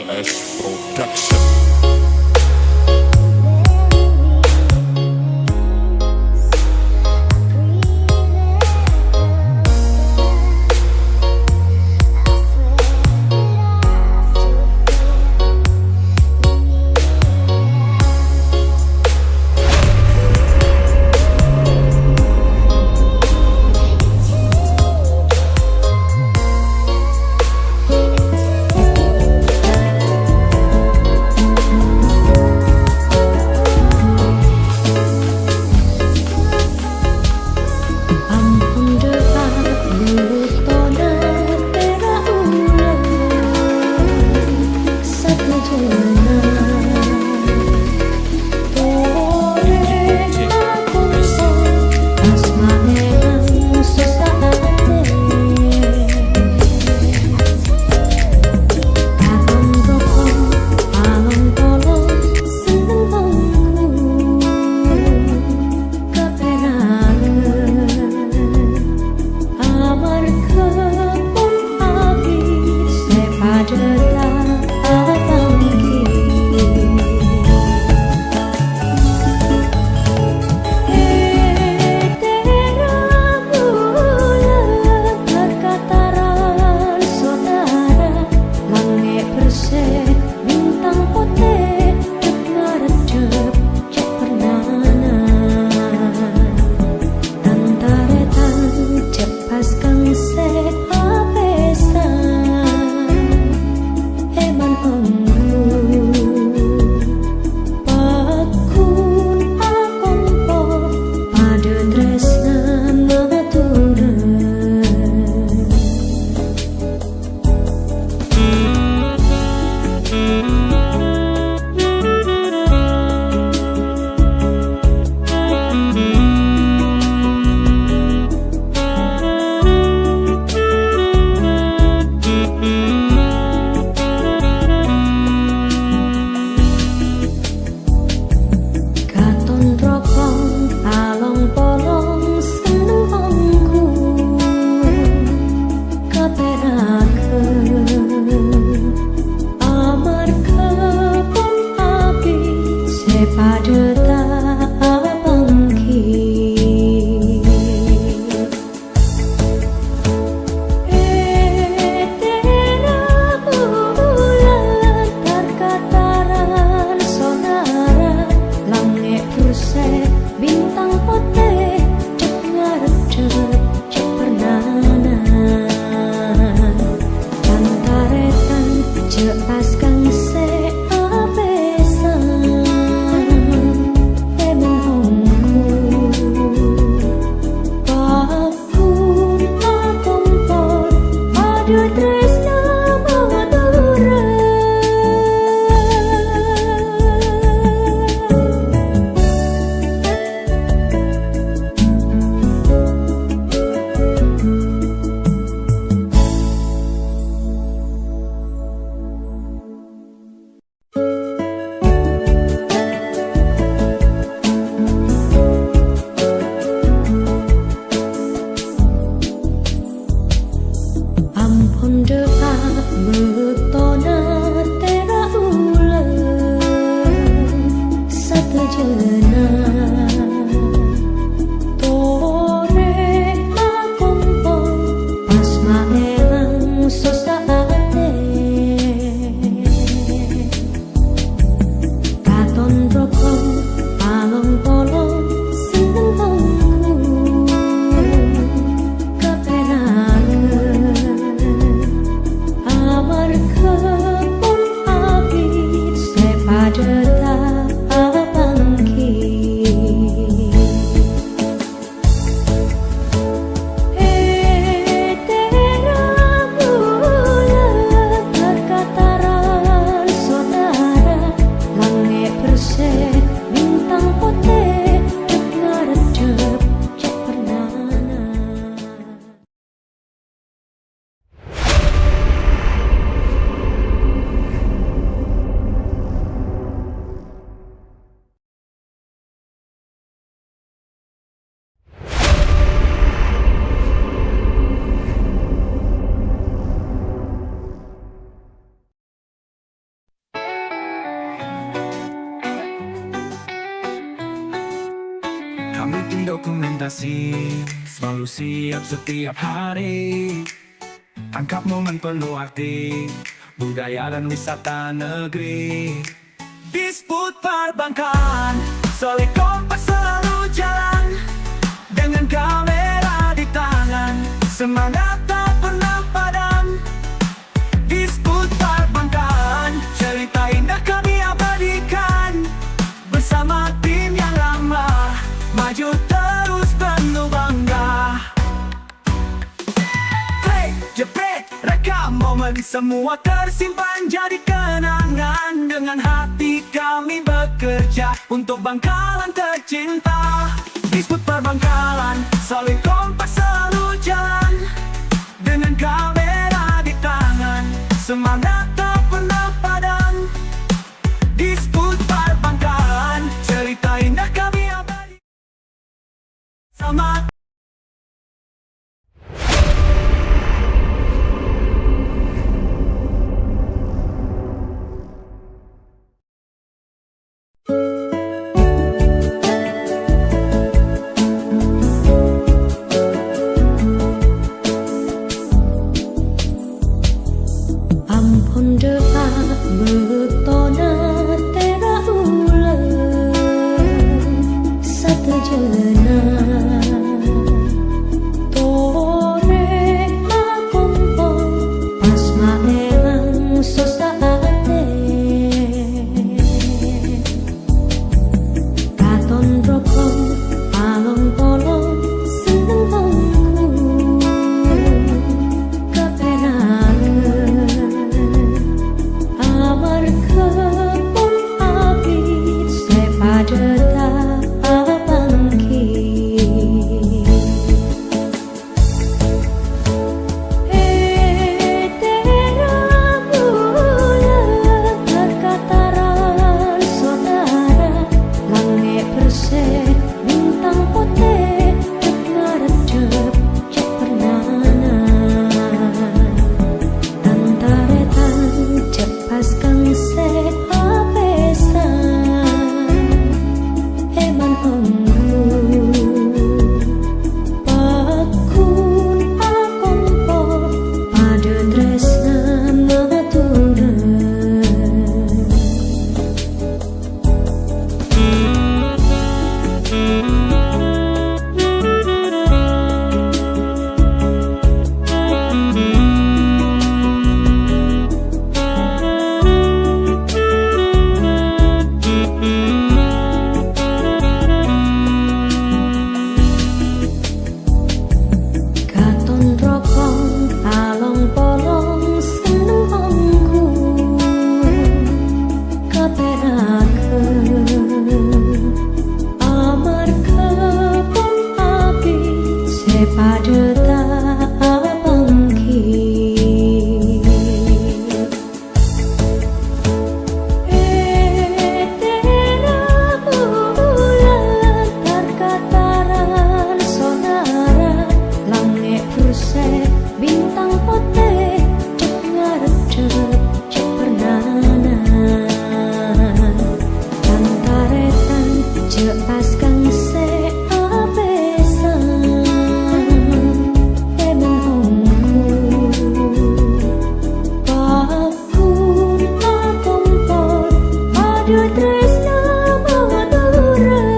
LS Production. dokumentasi, selalu siap setiap hari. Tangkap momen penuh arti, budaya dan wisata negeri. Disput perbankan, solid kompak selalu jalan. Dengan kamera di tangan, semangat tak pernah padam. Disput perbankan, cerita indah kami abadikan. Bersama tim yang lama, maju terus penuh bangga. Play, jepret, rekam momen, semua tersimpan jadi kenangan. Dengan hati kami bekerja untuk Bangkalan tercinta. Disput perbangkalan, solid kompak selalu jalan. Dengan kamera di tangan, semangat tak pernah padam. Disput perbangkalan, cerita indah kami abadi sama. Ampun doa betona tera ulang satu jena tore akompong pas maelang sosaate katon rokong palong polong seneng hongku keperangan amar kebun abid sepada tak bangkit. Tera bulan terkataran saudara langit bersih bintang putih ngarep cek pernana antaretan cepas kang se apesan eman hongku pakun akompo pada tresna maturan. Katon rokong palong polong seneng hongku kaperaken amar kebun abid sepada tak bangkit. Tera bulan terkataran saudara langit bersih bintang putih cek ngarep cek pernana antaretan cepas kang se apesan emen hongku pakun akompor pada tresna maturan.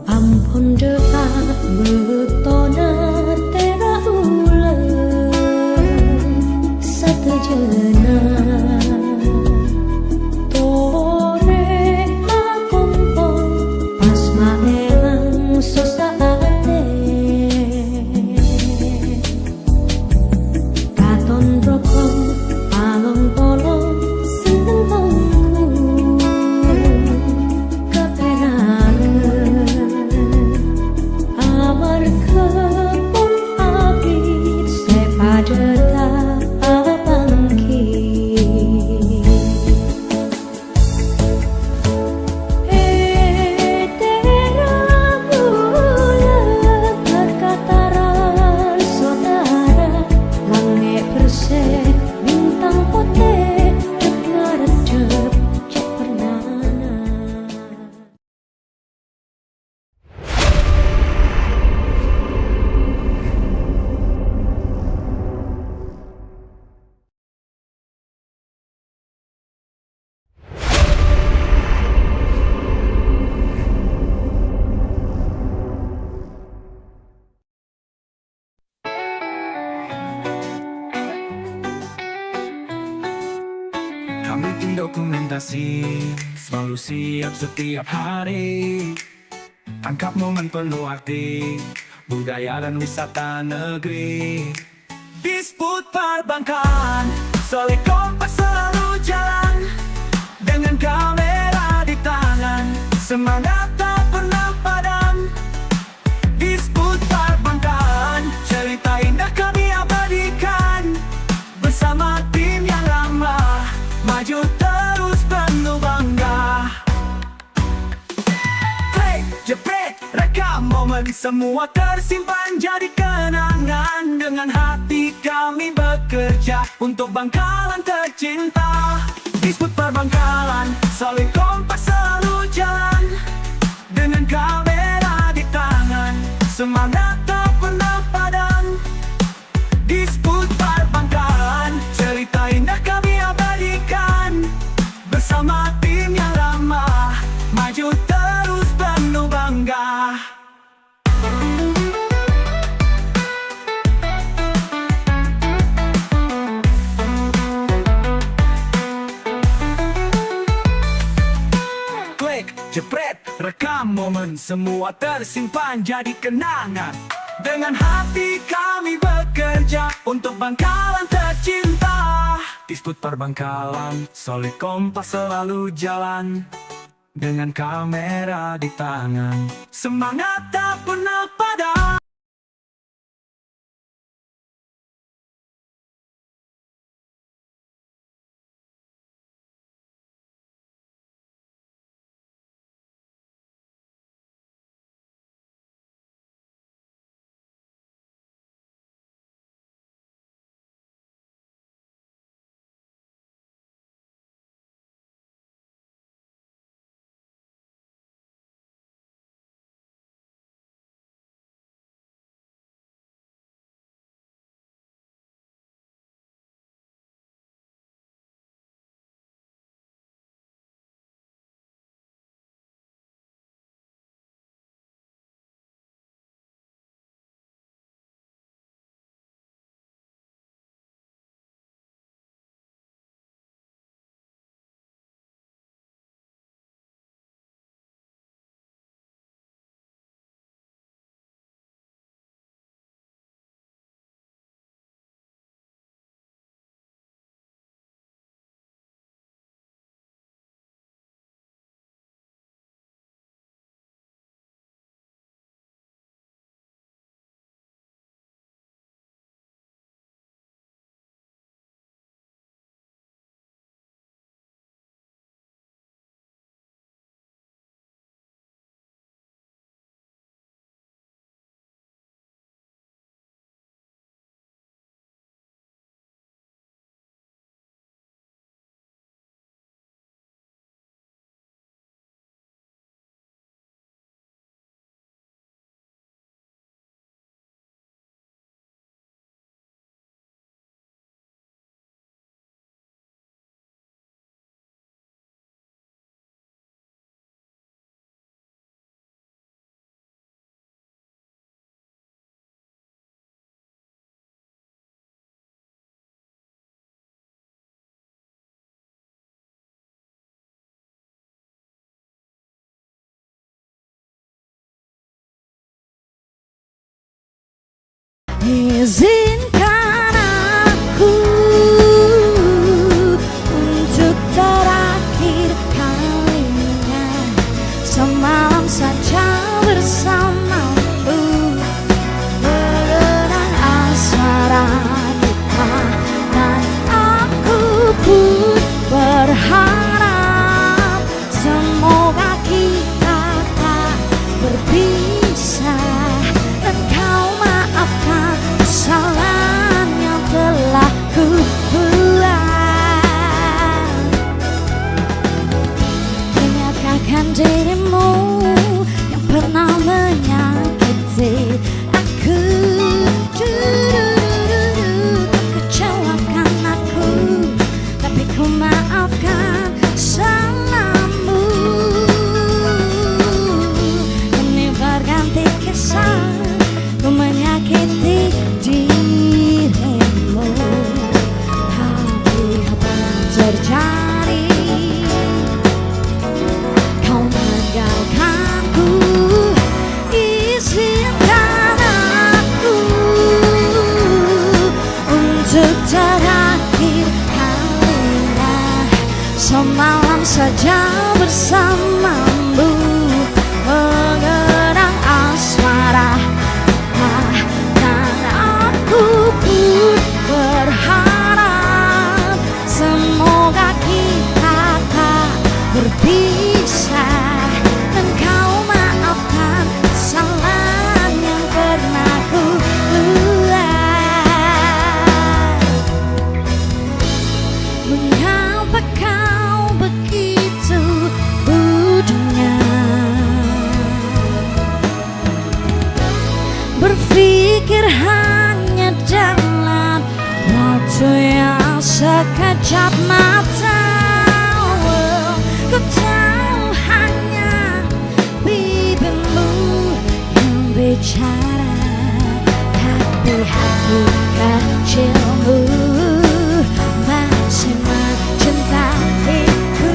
Ampun doa betona tera ulang satu jena tore akompong pas maelang sosaate katon rokong palong polong seneng hongku keperangan amar kebun abid mendokumentasi, selalu siap setiap hari. Tangkap momen penuh arti, budaya dan wisata negeri. Disput perbankan, solid kompak selalu jalan. Dengan kamera di tangan, semangat tak pernah padam. Disput perbankan, cerita indah kami abadikan. Bersama tim yang lama, maju terus penuh bangga. Play, jepret, rekam momen, semua tersimpan jadi kenangan. Dengan hati kami bekerja untuk Bangkalan tercinta. Disput perbangkalan, solid kompak selalu jalan. Dengan kamera di tangan, semangat tak pernah padam. Disput perbangkalan, cerita indah kami abadikan. Bersama tim yang lama, maju terus penuh bangga. Klik, jepret, rekam momen, semua tersimpan jadi kenangan. Dengan hati kami bekerja untuk Bangkalan tercinta. Disput perbangkalan, solid kompak selalu jalan. Dengan kamera di tangan, semangat tak pernah padam. Izinkan aku untuk terakhir kalinya semalam saja bersamamu, mengenang asmara kita. Dan aku pun berharap semoga kita tak berpisah, dan kau maafkan kesalahan saja bersamamu mengenang asmara. Dan aku pun berharap semoga kita tak berpisah, dan kau maafkan kesalahan yang pernah ku buat. Mengapa kau begitu bodohnya berpikir hanya dalam waktu yang sekejap mata. Ku tahu hanya bibirmu yang bicara, tapi hati kecilmu masih mencintaiku.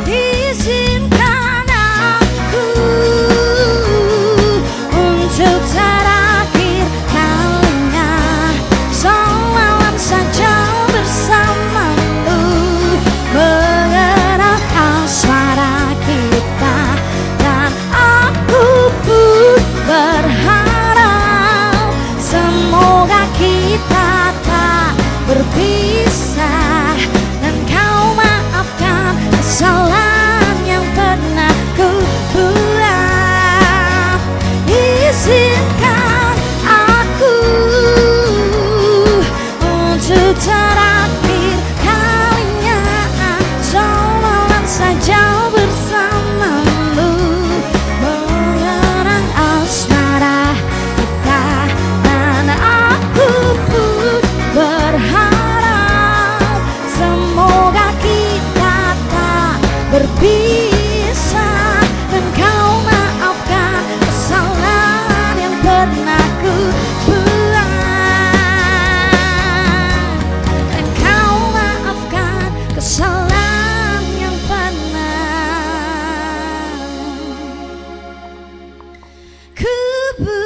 Izinkan aku untuk terakhir kalinya semalam saja bersamamu mengenang asmara kita. Dan aku pun berharap semoga kita tak berpisah, dan kau maafkan kesalahan yang pernah ku buat. Izinkan aku untuk terakhir kalinya semalam saja bersamamu mengenang asmara kita. Dan aku pun berharap semoga kita tak berpisah, dan kau maafkan kesalahan yang pernah ku buat. Dan kau maafkan kesalahan yang pernah ku buat.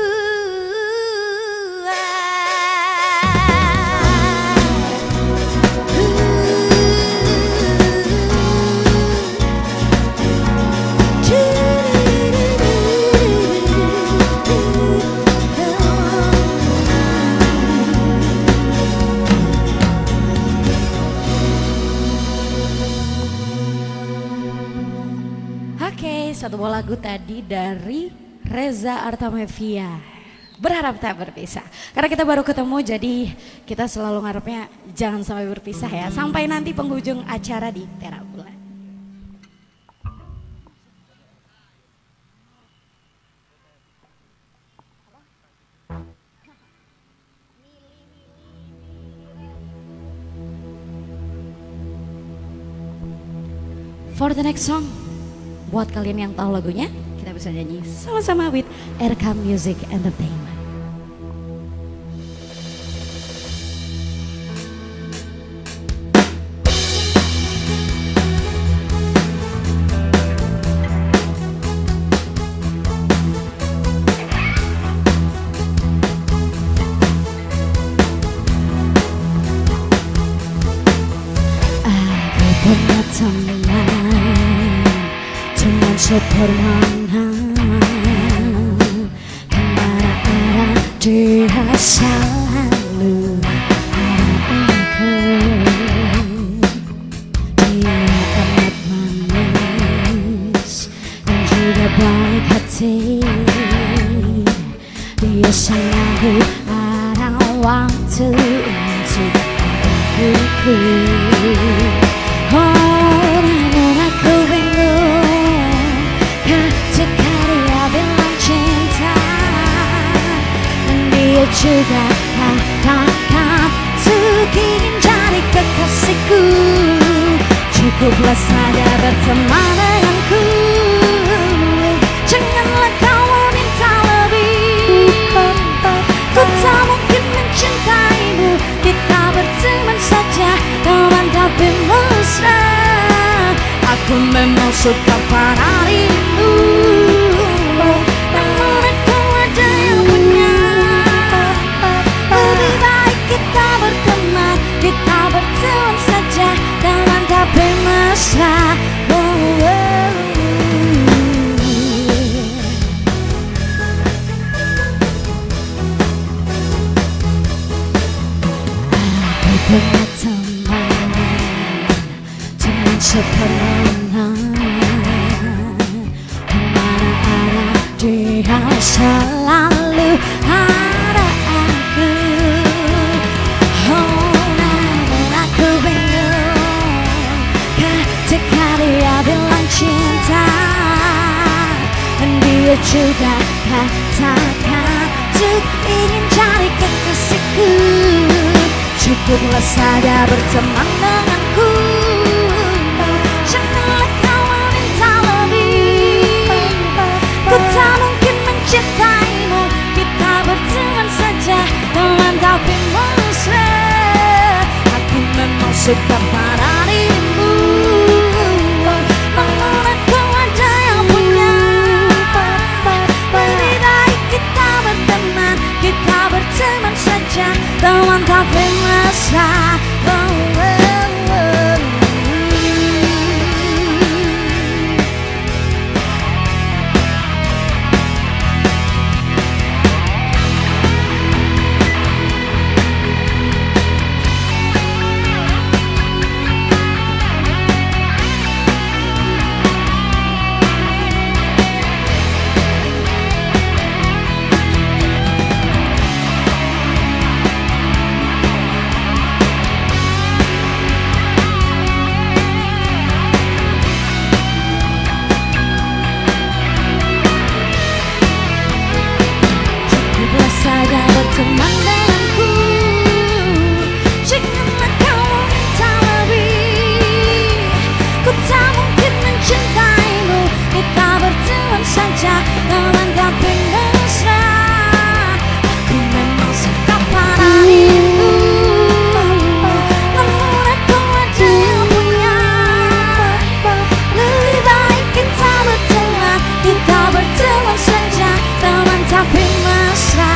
Oke, satu buah lagu tadi dari Reza Artamevia. Berharap tak berpisah. Karena kita baru ketemu, jadi kita selalu ngarepnya jangan sampai berpisah ya. Sampai nanti penghujung acara di Perak Bulan. For the next song, buat kalian yang tahu lagunya, kita bisa nyanyi sama-sama with RK Music Entertainment. Aku punya teman sederhana, kemana-mana dia selalu ada aku. Dia amat manis dan juga baik hati. Dia selalu ada waktu untuk aku. Oh, namun aku bingung ketika dia bilang cinta, dan dia juga katakan untuk ingin jadi kekasihku. Cukuplah saja berteman denganku, janganlah kau meminta lebih. Ku tak mungkin mencintaimu, kita berteman saja, teman tapi mesra. Aku memang suka pada dirimu, namun aku ada yang punya. Lebih baik kita berteman, kita berteman saja, teman punya teman sepermenang, kemana arah dia selalu ada aku. Oh, namun aku bingung ketika dia bilang cinta, dan dia juga katakan untuk ingin cari kekasihku. Cukuplah saja berteman denganku, janganlah kau minta lebih. Ku tak mungkin mencintaimu, kita berteman saja, teman tapi mesra. Aku memang suka pada dirimu, namun aku ada yang punya. Lebih baik kita berteman, kita berteman saja, teman tapi mesra. Teman denganku, janganlah kau minta lebih. Ku tak mungkin mencintaimu, kita berteman saja, teman tapi mesra. Aku memang suka pada dirimu, namun aku ada yang punya. Lebih baik kita berteman, kita berteman saja, teman tapi mesra.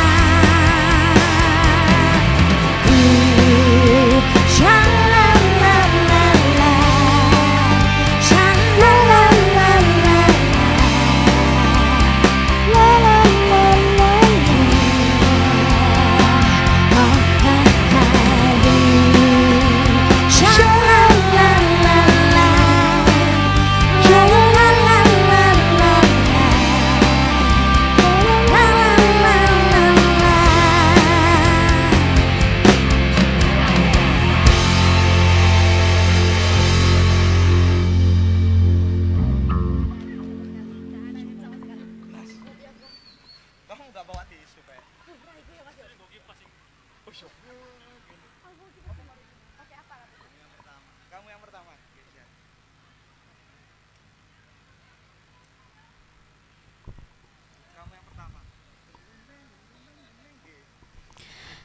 Kamu yang pertama.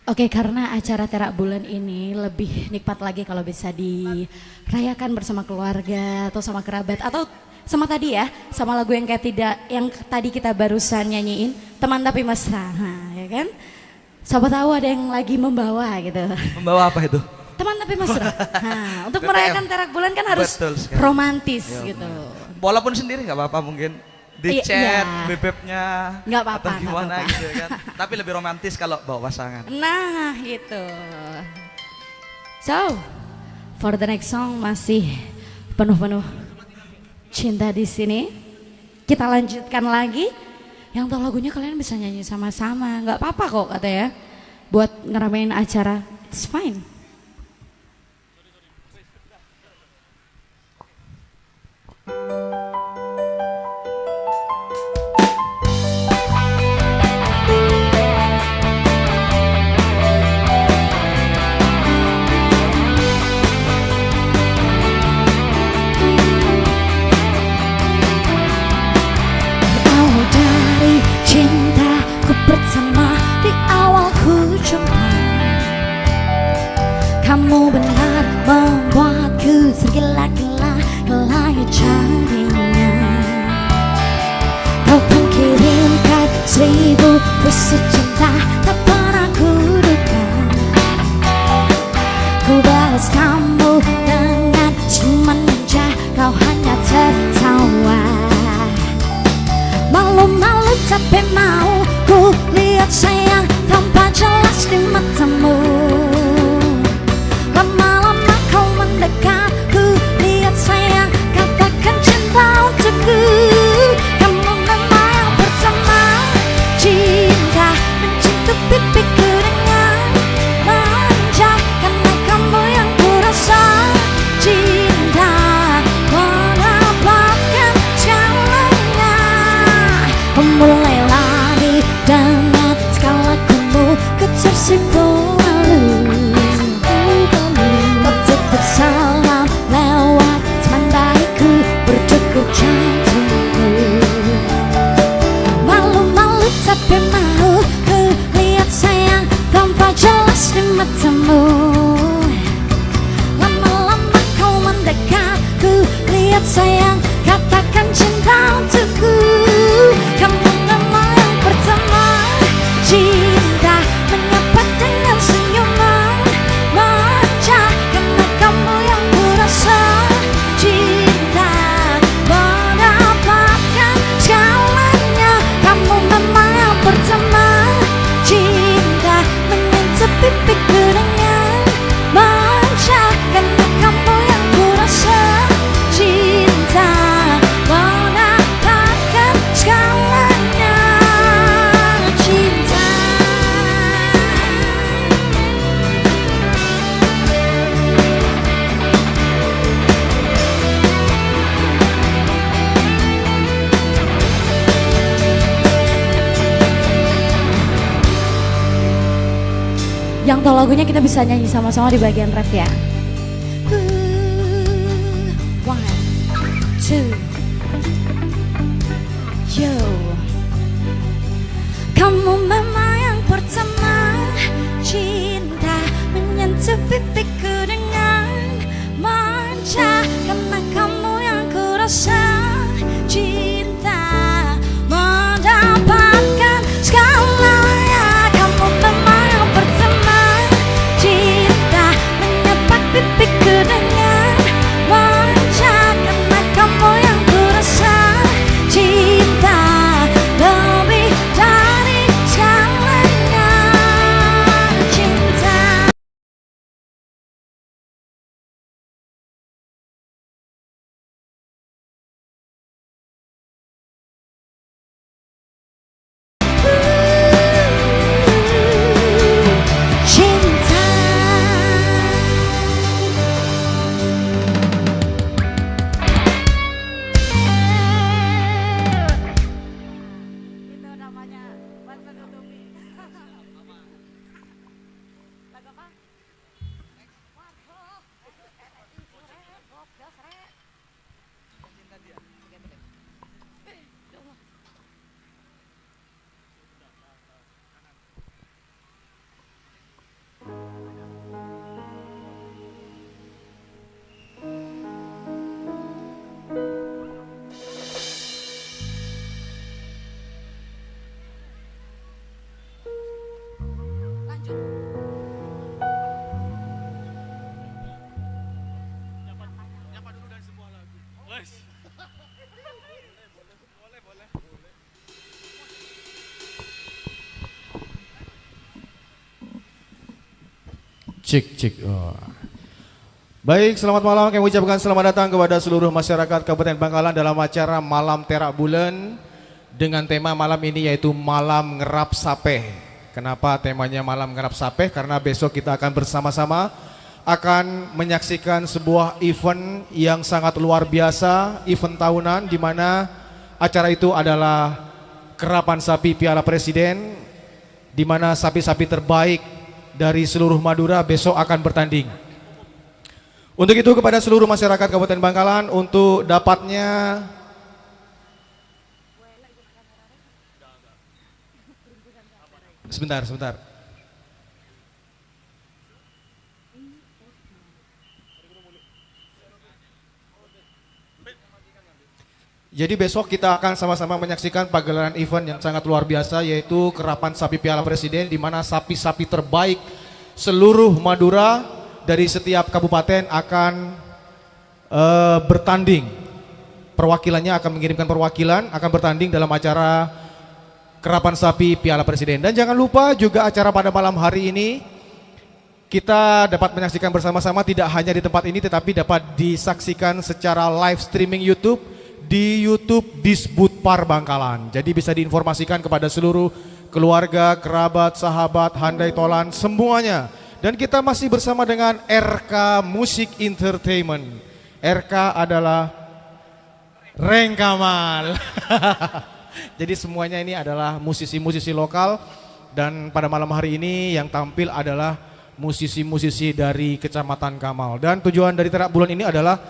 Oke, karena acara Terak Bulan ini lebih nikmat lagi kalau bisa dirayakan bersama keluarga atau sama kerabat atau sama tadi ya, sama lagu yang kayak tidak, yang tadi kita barusan nyanyiin, Teman Tapi Mesra, nah, ya kan? Siapa tahu ada yang lagi membawa gitu. Membawa apa itu? Teman Tapi Mesra. Nah, untuk merayakan Terak Bulan kan harus romantis gitu. Walaupun sendiri nggak apa-apa mungkin. Di chat, bebeknya, nggak apa-apa, atau gimana gitu kan. Tapi lebih romantis kalau bawa pasangan. Nah gitu. So, for the next song masih penuh-penuh cinta di sini. Kita lanjutkan lagi. Yang tahu lagunya kalian bisa nyanyi sama-sama, nggak apa-apa kok katanya. Buat ngeramein acara, it's fine. Pertama di awal ku jumpa, kamu benar membuatku tergila-gila kelahir jadinya. Kau pun kirimkan 1000 puisi cinta tak pernah ku duga. Ku balas kamu dengan ciuman manja, kau hanya tertawa. Malu-malu tapi mau ku lihat sayang tanpa jelas di matamu. masih berlalu. Kau titip salam lewat teman baikku, berdegup jantungku. Malu-malu tapi mau ku lihat sayang tanpa jelas di matamu. Lama-lama kau mendekat, ku lihat sayang katakan cinta untukku. Kamu nama yang pertama, cinta menyapa dengan senyuman manja. Karena kamu yang kurasa, cinta mendapatkan segalanya. Kamu nama yang pertama, cinta menyentuh pipiku dengan manja. Karena kamu yang kurasa, cinta mendapatkan segalanya. Cinta. Yang tahu lagunya kita bisa nyanyi sama-sama di bagian rap ya. One, two, yo. Kamu memang yang pertama, cinta menyentuh pipiku dengan manja. Karena kamu yang kurasa, cinta mendapatkan segalanya. Kamu memang yang pertama, cinta menyapa pipiku dengan manja. Karena kamu yang kurasa, cinta lebih dari segalanya. Cinta. Cinta. Itu namanya Banten Utumi. Lagu apa? Lanjut. Cik, cik. Oh. Baik, selamat malam. Kami ucapkan selamat datang kepada seluruh masyarakat Kabupaten Bangkalan dalam acara Malam Terak Bulan dengan tema malam ini yaitu Malam Ngerap Sapeh. Kenapa temanya Malam Ngerap Sapeh? Karena besok kita akan bersama-sama akan menyaksikan sebuah event yang sangat luar biasa, event tahunan di mana acara itu adalah Kerapan Sapi Piala Presiden, di mana sapi-sapi terbaik dari seluruh Madura besok akan bertanding. Untuk itu kepada seluruh masyarakat Kabupaten Bangkalan untuk dapatnya sebentar. Jadi besok kita akan sama-sama menyaksikan pagelaran event yang sangat luar biasa yaitu Kerapan Sapi Piala Presiden, di mana sapi-sapi terbaik seluruh Madura dari setiap kabupaten akan bertanding. Perwakilannya akan mengirimkan perwakilan, akan bertanding dalam acara Kerapan Sapi Piala Presiden. Dan jangan lupa juga acara pada malam hari ini kita dapat menyaksikan bersama-sama tidak hanya di tempat ini tetapi dapat disaksikan secara live streaming YouTube di YouTube Disbudpar Bangkalan. Jadi bisa diinformasikan kepada seluruh keluarga, kerabat, sahabat, handai tolan, semuanya. Dan kita masih bersama dengan RK Music Entertainment. RK adalah Reng Kamal. Jadi semuanya ini adalah musisi-musisi lokal Dan pada malam hari ini yang tampil adalah musisi-musisi dari Kecamatan Kamal. Dan tujuan dari Terak Bulan ini adalah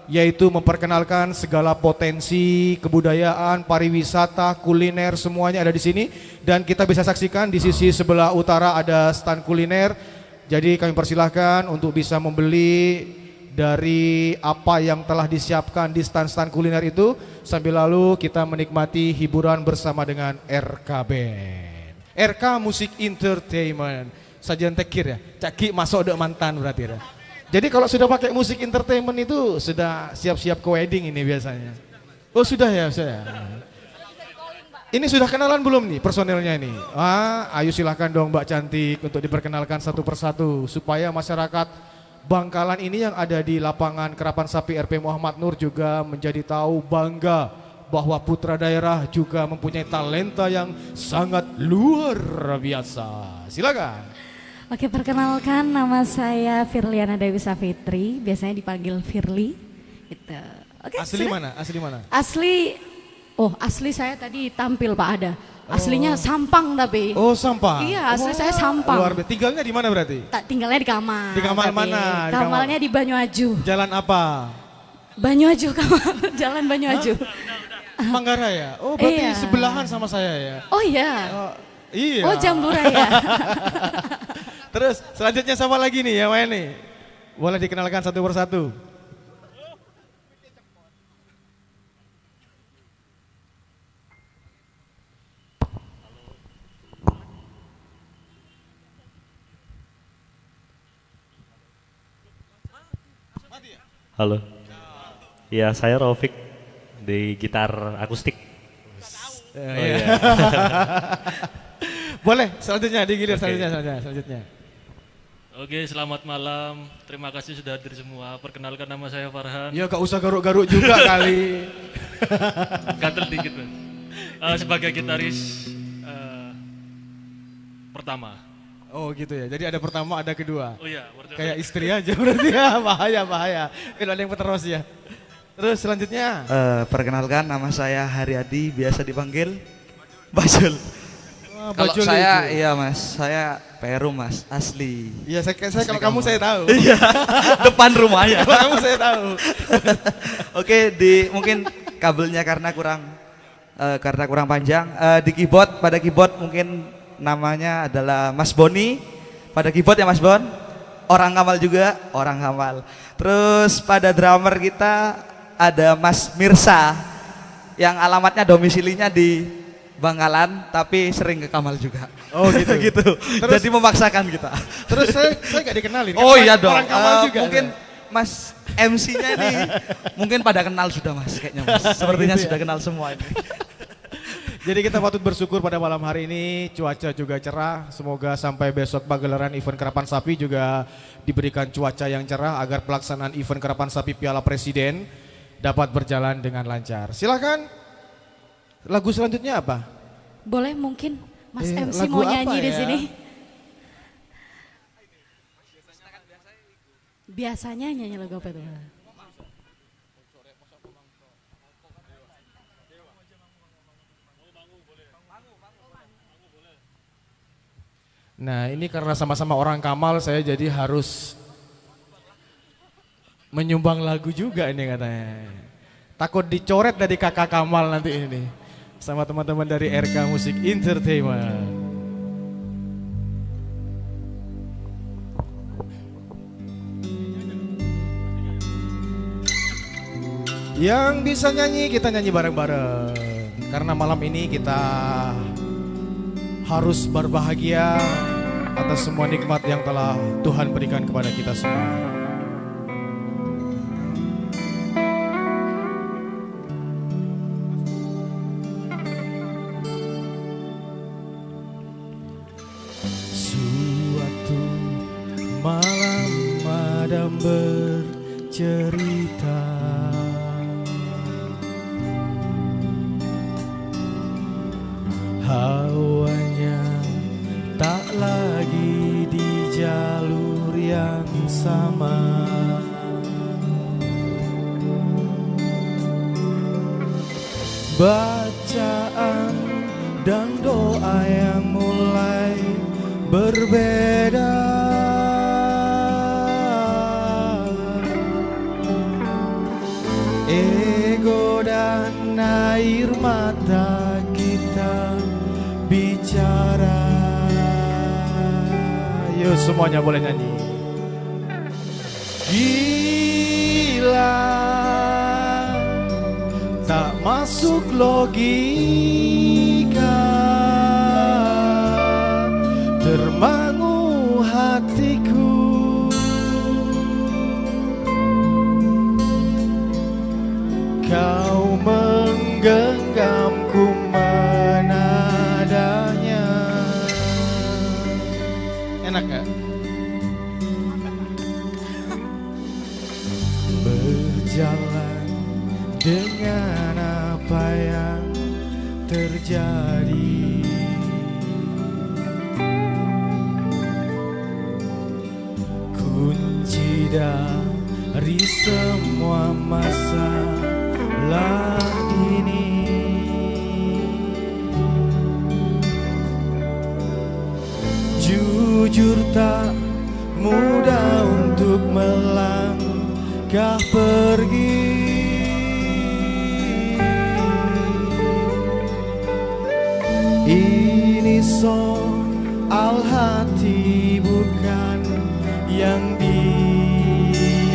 yaitu memperkenalkan segala potensi kebudayaan, pariwisata, kuliner, semuanya ada di sini. Dan kita bisa saksikan di sisi sebelah utara ada stand kuliner. Jadi kami persilahkan untuk bisa membeli dari apa yang telah disiapkan di stand-stand kuliner itu, sambil lalu kita menikmati hiburan bersama dengan RK Band. RK Musik Entertainment. Sajian tekir ya, caki masuk dek mantan berarti ya. Jadi kalau sudah pakai musik entertainment itu sudah siap-siap ke wedding ini biasanya. Oh sudah ya, saya. Ini sudah kenalan belum nih personelnya ini? Ayo silahkan dong Mbak Cantik untuk diperkenalkan satu persatu supaya masyarakat Bangkalan ini yang ada di lapangan Kerapan Sapi RP Muhammad Nur juga menjadi tahu bangga bahwa putra daerah juga mempunyai talenta yang sangat luar biasa. Silakan. Oke, perkenalkan nama saya Firliana Dewi Safitri, biasanya dipanggil Firly. Gitu. Oke, Asli sudah? mana? Asli mana? Asli saya tadi tampil Pak ada. Aslinya Sampang tapi. Oh Sampang. Iya, asli saya Sampang. Luar biasa. Tinggalnya di mana berarti? Tinggalnya di Kamal. Di Kamal tapi. mana? Di Kamalnya di Banyuaju. Jalan apa? Banyuaju Kamal, Jalan Banyuaju. Manggarai ya? Oh berarti Iya. sebelahan sama saya ya? Oh iya. Iya. Oh Jamburaya. Terus selanjutnya sama lagi nih yang main nih. Boleh dikenalkan satu persatu. Halo. Ya, saya Raufik di gitar akustik. Iya. Boleh selanjutnya digilir selanjutnya. Oke, selamat malam. Terima kasih sudah hadir semua. Perkenalkan nama saya Farhan. Ya gak usah garuk-garuk juga kali. Gatel dikit, Mas. Sebagai gitaris pertama. Oh gitu ya. Jadi ada pertama, ada kedua. Oh iya, pertama. Kayak istri aja berarti ya. Bahaya. Kalau ada yang peteros ya. Terus selanjutnya. Perkenalkan nama saya Haryadi, biasa dipanggil Bajul. Kalau Bajul saya itu. iya Mas, saya Peru Mas, asli. Iya saya kalau Asli kamu Kamal. saya tahu. Iya, depan rumahnya. Kalau kamu saya tahu. Oke, mungkin kabelnya karena kurang panjang. Di keyboard, pada keyboard mungkin namanya adalah Mas Boni. Pada keyboard ya Mas Bon. Orang Kamal juga, orang Kamal. Terus pada drummer kita ada Mas Mirsa yang alamatnya domisilinya di Bangkalan tapi sering ke Kamal juga. Oh gitu. Gitu. Jadi memaksakan kita. Terus saya gak dikenalin. Oh Kan iya dong. Orang Kamal juga. Mungkin Mas MC-nya ini mungkin pada kenal sudah Mas kayaknya Mas. Sepertinya Gitu ya. sudah kenal semua ini. Jadi kita patut bersyukur pada malam hari ini cuaca juga cerah. Semoga sampai besok pagelaran event Kerapan Sapi juga diberikan cuaca yang cerah agar pelaksanaan event Kerapan Sapi Piala Presiden dapat berjalan dengan lancar. Silakan. Lagu selanjutnya apa? Boleh mungkin Mas MC lagu mau apa nyanyi di ya? sini. Biasanya nyanyi lagu apa tuh? Nah ini karena sama-sama orang Kamal saya jadi harus menyumbang lagu juga ini katanya. Takut dicoret dari kakak Kamal nanti ini. Sama teman-teman dari RK Musik Entertainment. Yang bisa nyanyi kita nyanyi bareng-bareng. Karena malam ini kita harus berbahagia atas semua nikmat yang telah Tuhan berikan kepada kita semua. Suatu malam Adam bercerita, hawanya tak lagi di jalur yang sama. Bacaan dan doa yang mulai berbeda. Ego dan air mata kita bicara. Yuk semuanya boleh nyanyi. Gila, tak masuk logika, termangu hatiku. Kau menggenggamku menadanya. Enak gak? Berjalan dengan apa yang terjadi. Kunci dari semua masalah ini, jujur tak mudah untuk melangkah pergi. Ini soal hati bukan yang diyakini.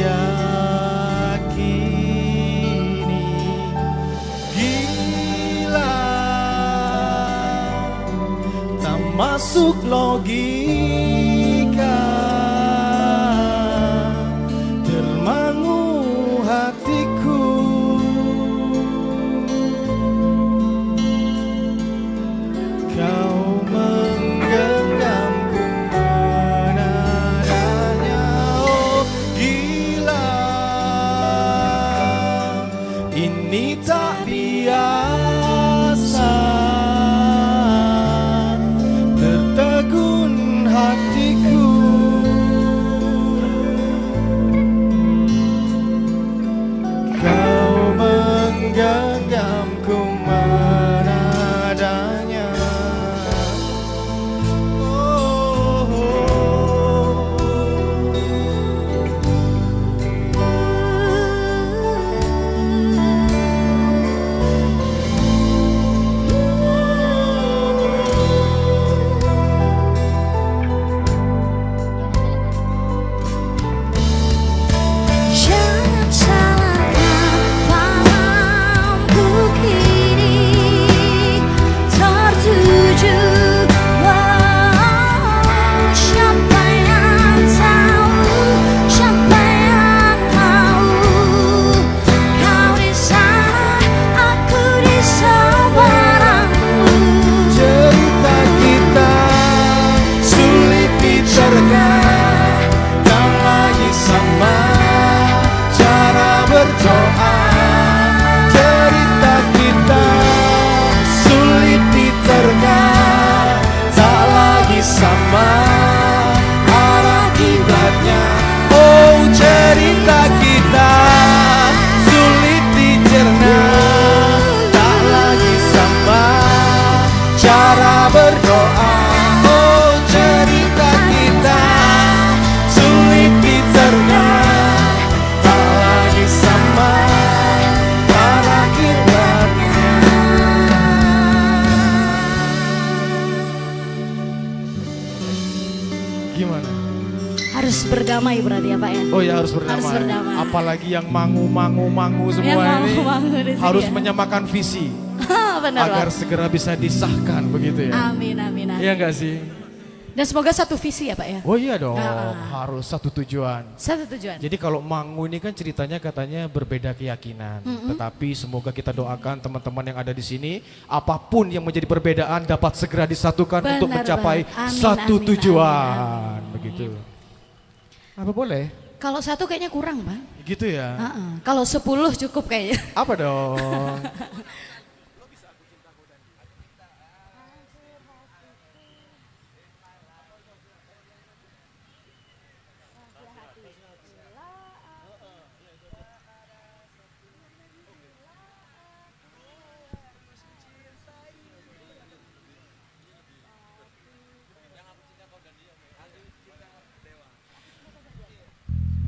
Gila, tak masuk logika, termangu hatiku. Kau menggenggamku menadanya. Oh gila, ini tak biasa. Tertegun hatiku. Kau menggenggamku menadanya. Jangan salahkan pahamku kini tertuju. Wow, siapa yang tahu, siapa yang mau. Kau di sana, aku di seberangmu. Cerita kita sulit diterka, tak lagi sama cara berdoa. Cerita kita sulit diterka, tak lagi sama arah kiblatnya. Oh cerita kita sulit dicerna, tak lagi sama cara berdoa. Oh cerita kita sulit dicerna, tak lagi sama arah kiblatnya. Gimana? Harus berdamai berarti ya Pak ya? Oh ya harus berdamai. Harus berdamai. Apalagi yang mangu-mangu semua Yang ini mangu-mangu di sini harus ya. menyamakan visi Benar agar Pak. segera bisa disahkan begitu ya. Amin, amin, amin. Iya enggak sih? Dan semoga satu visi ya Pak ya? Oh iya dong, Ah. harus satu tujuan. Satu tujuan. Jadi kalau Mangu ini kan ceritanya katanya berbeda keyakinan. Tetapi semoga kita doakan teman-teman yang ada di sini, apapun yang menjadi perbedaan dapat segera disatukan Benar, untuk mencapai Bang. Amin, satu amin, tujuan. amin. Begitu. Apa boleh? Kalau satu kayaknya kurang Bang. Gitu ya. Kalau 10 cukup kayaknya. Apa dong?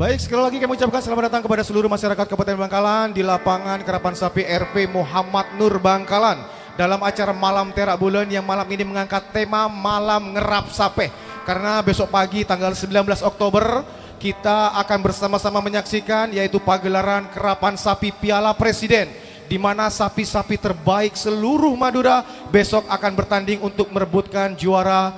Baik, sekali lagi kami ucapkan selamat datang kepada seluruh masyarakat Kabupaten Bangkalan di lapangan Karapan Sapi RP Muhammad Nur Bangkalan dalam acara Malam Terak Bulan yang malam ini mengangkat tema Malam Ngerap Sape. Karena besok pagi tanggal 19 Oktober kita akan bersama-sama menyaksikan yaitu pagelaran Karapan Sapi Piala Presiden, di mana sapi-sapi terbaik seluruh Madura besok akan bertanding untuk merebutkan juara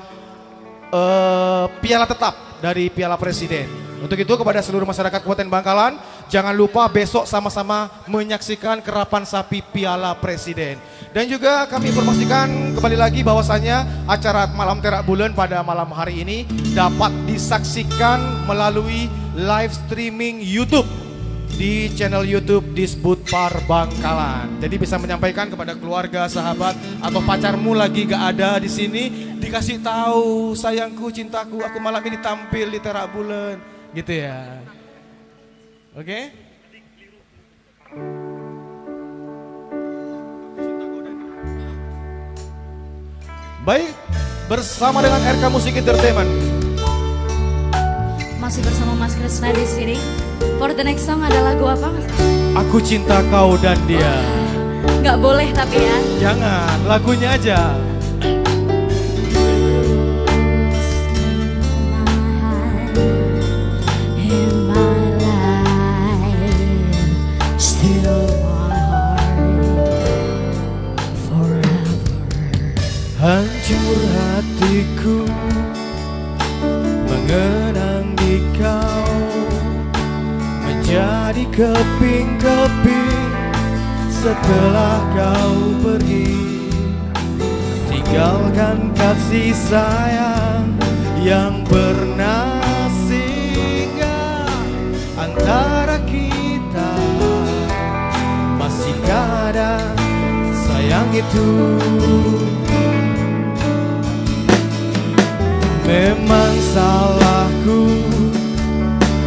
piala tetap dari Piala Presiden. Untuk itu kepada seluruh masyarakat Kabupaten Bangkalan, jangan lupa besok sama-sama menyaksikan Karapan Sapi Piala Presiden. Dan juga kami informasikan kembali lagi bahwasannya acara Malam Terak Bulan pada malam hari ini dapat disaksikan melalui live streaming YouTube di channel YouTube Disbudpar Bangkalan. Jadi bisa menyampaikan kepada keluarga, sahabat, atau pacarmu lagi gak ada di sini, dikasih tahu, sayangku, cintaku, aku malam ini tampil di Terak Bulan, gitu ya. Oke? Baik, bersama dengan RK Musik Entertainment. Masih bersama Mas Krisna di sini. For the next song ada lagu apa, Mas? Aku cinta kau dan dia. Nggak boleh tapi ya. Jangan, lagunya aja. Hancur hatiku mengenang di kau, menjadi keping-keping setelah kau pergi. Tinggalkan kasih sayang yang pernah singgah antara kita. Masihkah ada sayang itu? Memang salahku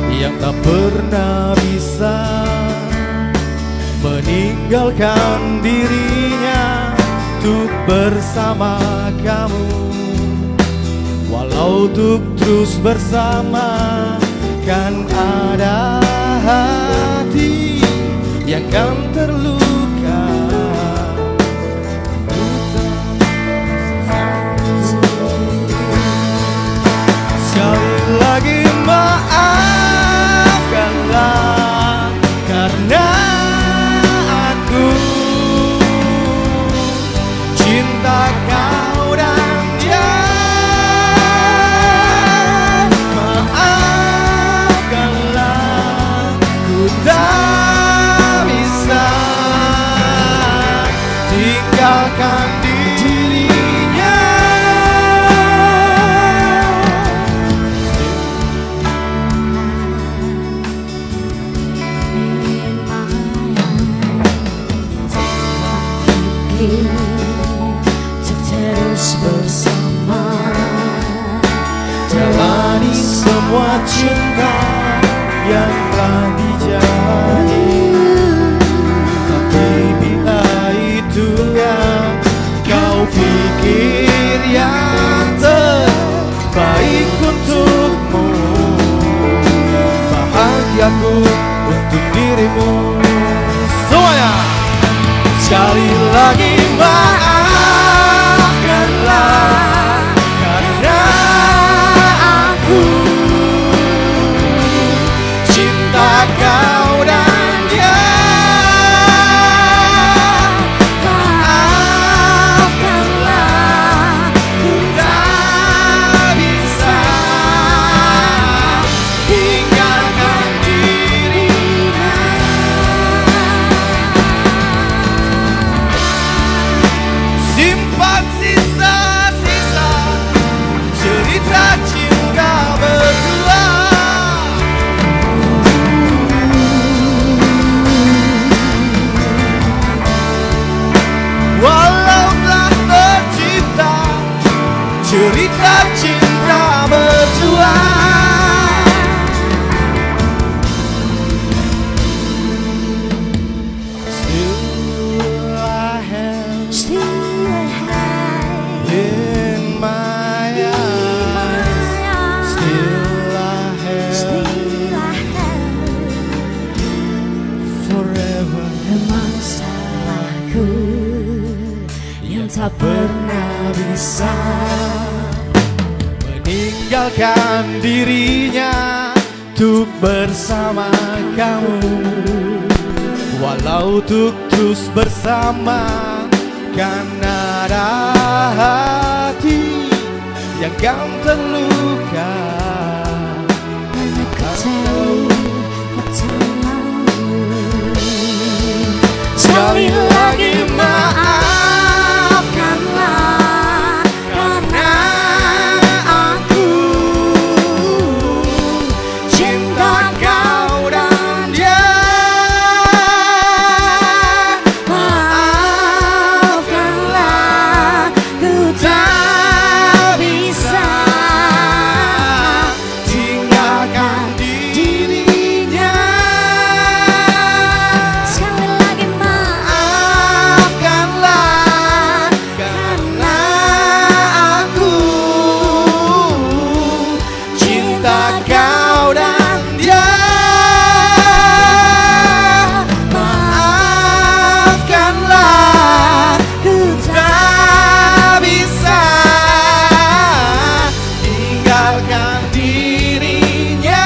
yang tak pernah bisa meninggalkan dirinya untuk bersama kamu. Walau untuk terus bersama, kan ada hati yang kan terluka. Sekali lagi maafkanlah, karena aku cinta kau dan dia. Maafkanlah, ku tak bisa tinggalkan dirinya. Untuk terus bersama, jalani semua cinta yang telah dijalani. Tapi bila itu yang kau pikir yang terbaik untukmu, bahagiaku untuk dirimu. Semuanya sekali lagi maafkanlah, karena aku tak pernah bisa meninggalkan dirinya untuk bersama kamu. Walau untuk terus bersama, karena ada hati yang kan terluka. Mana ku tahu tak malu. Sekali lagi maafkanlah, karena aku cinta kau dan dia. Maafkanlah, ku tak bisa Tinggalkan dirinya. Sekali lagi maafkanlah, karena aku cinta kau dan dia. Maafkanlah, ku tak bisa tinggalkan dirinya.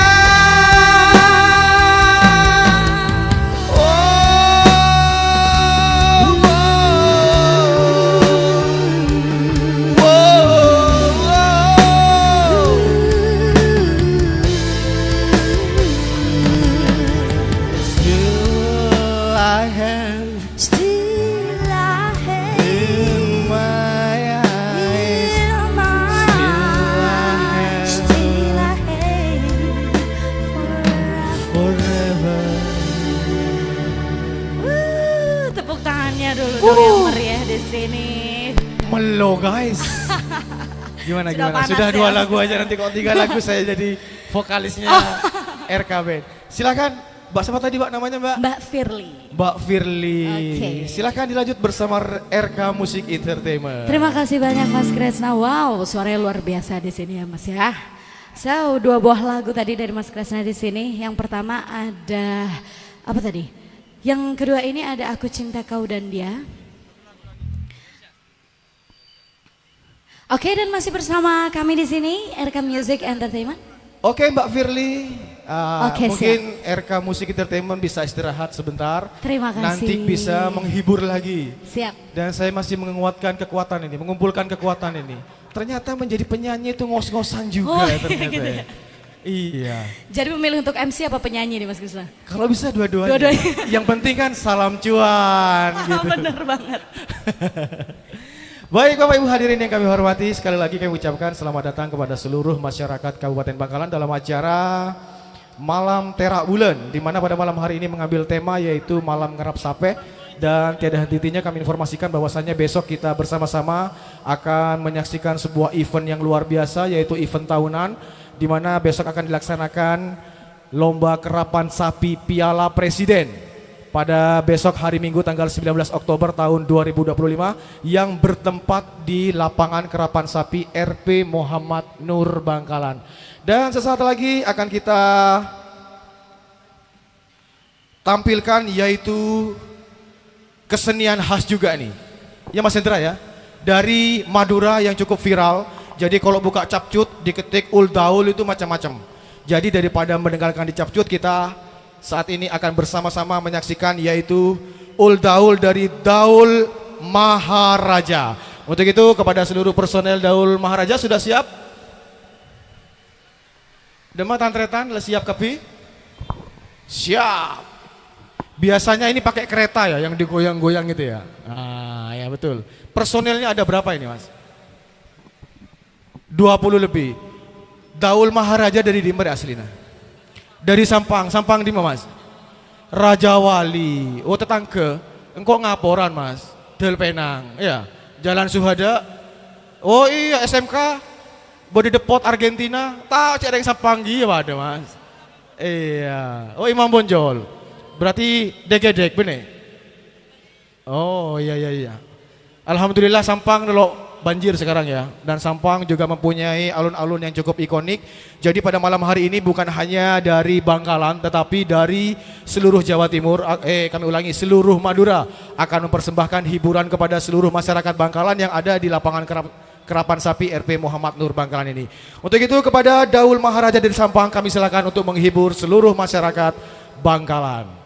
Still I have still I have in my eyes, in my eyes, still I have forever. Tepuk tangannya dulu dong yang meriah di sini. Melo guys. Gimana Sudah gimana? panas Sudah ya? 2 lagu aja, nanti kalau 3 lagu saya jadi vokalisnya RK Band. Silakan, Mbak siapa tadi Mbak namanya Mbak? Mbak Firly. Mbak Firly. Oke. Silakan dilanjut bersama RK Musik Entertainment. Terima kasih banyak Mas Kresna. Wow, suaranya luar biasa di sini ya Mas ya. So, 2 buah lagu tadi dari Mas Kresna di sini. Yang pertama ada apa tadi? Yang kedua ini ada Aku Cinta Kau dan Dia. Oke, dan masih bersama kami di sini RK Music Entertainment. Oke Mbak Firly, Oke, mungkin RK Musik Entertainment bisa istirahat sebentar. Terima kasih. Nanti bisa menghibur lagi. Siap. Dan saya masih menguatkan kekuatan ini, mengumpulkan kekuatan ini. Ternyata menjadi penyanyi itu ngos-ngosan juga Oh, ternyata gitu ya. Iya. Jadi memilih untuk MC apa penyanyi nih Mas Kresna? Kalau bisa dua-duanya. Dua-duanya. Yang penting kan salam cuan gitu. Bener banget. Baik Bapak Ibu hadirin yang kami hormati, sekali lagi kami ucapkan selamat datang kepada seluruh masyarakat Kabupaten Bangkalan dalam acara Malam Terak Bulan, di mana pada malam hari ini mengambil tema yaitu Malam Ngerap Sape. Dan tiada henti-hentinya kami informasikan bahwasannya besok kita bersama-sama akan menyaksikan sebuah event yang luar biasa, yaitu event tahunan, di mana besok akan dilaksanakan Lomba Kerapan Sapi Piala Presiden pada besok hari Minggu tanggal 19 Oktober tahun 2025 yang bertempat di lapangan Kerapan Sapi RP Muhammad Nur Bangkalan. Dan sesaat lagi akan kita tampilkan yaitu kesenian khas juga nih. Ya Mas Hendra ya, dari Madura yang cukup viral. Jadi kalau buka capcut diketik ul daul itu macam-macam. Jadi daripada mendengarkan di capcut, kita saat ini akan bersama-sama menyaksikan yaitu ul daul dari Daul Maharaja. Untuk itu kepada seluruh personel Daul Maharaja sudah siap? Demat tantretan, siap kepi? Siap. Biasanya ini pakai kereta ya yang digoyang-goyang gitu ya. Ah ya betul. Personelnya ada berapa ini Mas? 20 lebih. Daul Maharaja dari Dimber aslinya. Dari Sampang, Sampang di mana Mas? Raja Wali. Oh tetangga, engkau ngaporan Mas. Del Penang, ya. Jalan Suhada. Oh iya SMK. Body Depot Argentina. Tahu cek yang Sampang ya ada Mas. Iya. Oh Imam Bonjol. Berarti degedek bener. Oh iya iya iya. Alhamdulillah Sampang dulu banjir sekarang ya. Dan Sampang juga mempunyai alun-alun yang cukup ikonik. Jadi pada malam hari ini bukan hanya dari Bangkalan tetapi dari seluruh Jawa Timur, kami ulangi, seluruh Madura akan mempersembahkan hiburan kepada seluruh masyarakat Bangkalan yang ada di lapangan Kerapan Sapi RP Muhammad Nur Bangkalan ini. Untuk itu kepada Daul Maharaja dari Sampang kami silakan untuk menghibur seluruh masyarakat Bangkalan.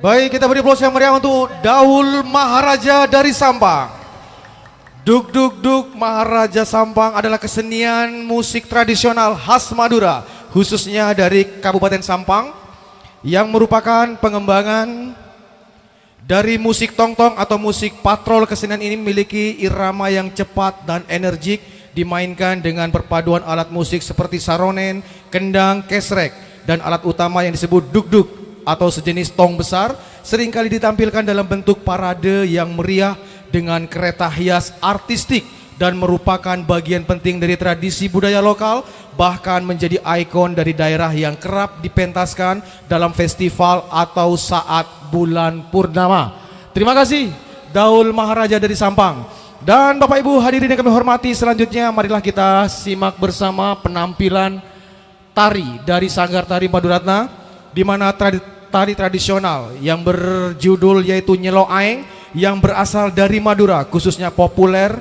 Baik, kita beri aplaus yang meriah untuk Daul Maharaja dari Sampang. Duk Duk Duk Maharaja Sampang adalah kesenian musik tradisional khas Madura, khususnya dari Kabupaten Sampang, yang merupakan pengembangan dari musik tongtong atau musik patrol. Kesenian ini memiliki irama yang cepat dan energik, dimainkan dengan perpaduan alat musik seperti saronen, kendang, kesrek, dan alat utama yang disebut duk-duk atau sejenis tong besar, seringkali ditampilkan dalam bentuk parade yang meriah dengan kereta hias artistik dan merupakan bagian penting dari tradisi budaya lokal, bahkan menjadi ikon dari daerah yang kerap dipentaskan dalam festival atau saat bulan purnama. Terima kasih Daul Maharaja dari Sampang. Dan Bapak Ibu hadirin yang kami hormati, selanjutnya marilah kita simak bersama penampilan tari dari Sanggar Tari Maduratna, di mana tari tradisional yang berjudul yaitu Nyelo Aeng yang berasal dari Madura, khususnya populer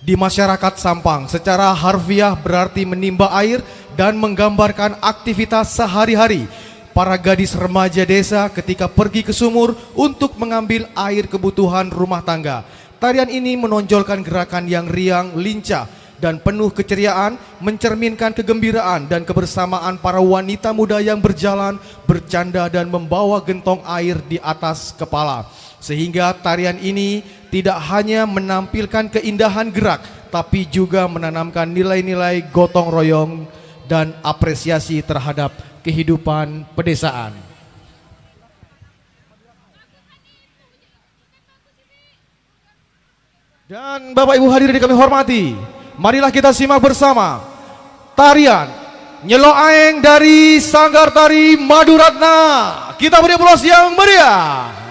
di masyarakat Sampang. Secara harfiah berarti menimba air dan menggambarkan aktivitas sehari-hari para gadis remaja desa ketika pergi ke sumur untuk mengambil air kebutuhan rumah tangga. Tarian ini menonjolkan gerakan yang riang, lincah, dan penuh keceriaan, mencerminkan kegembiraan dan kebersamaan para wanita muda yang berjalan, bercanda, dan membawa gentong air di atas kepala. Sehingga tarian ini tidak hanya menampilkan keindahan gerak, tapi juga menanamkan nilai-nilai gotong royong dan apresiasi terhadap kehidupan pedesaan. Dan Bapak Ibu hadirin kami hormati, marilah kita simak bersama tarian Nyelo Aeng dari Sanggar Tari Maduratna. Kita beri aplaus yang meriah.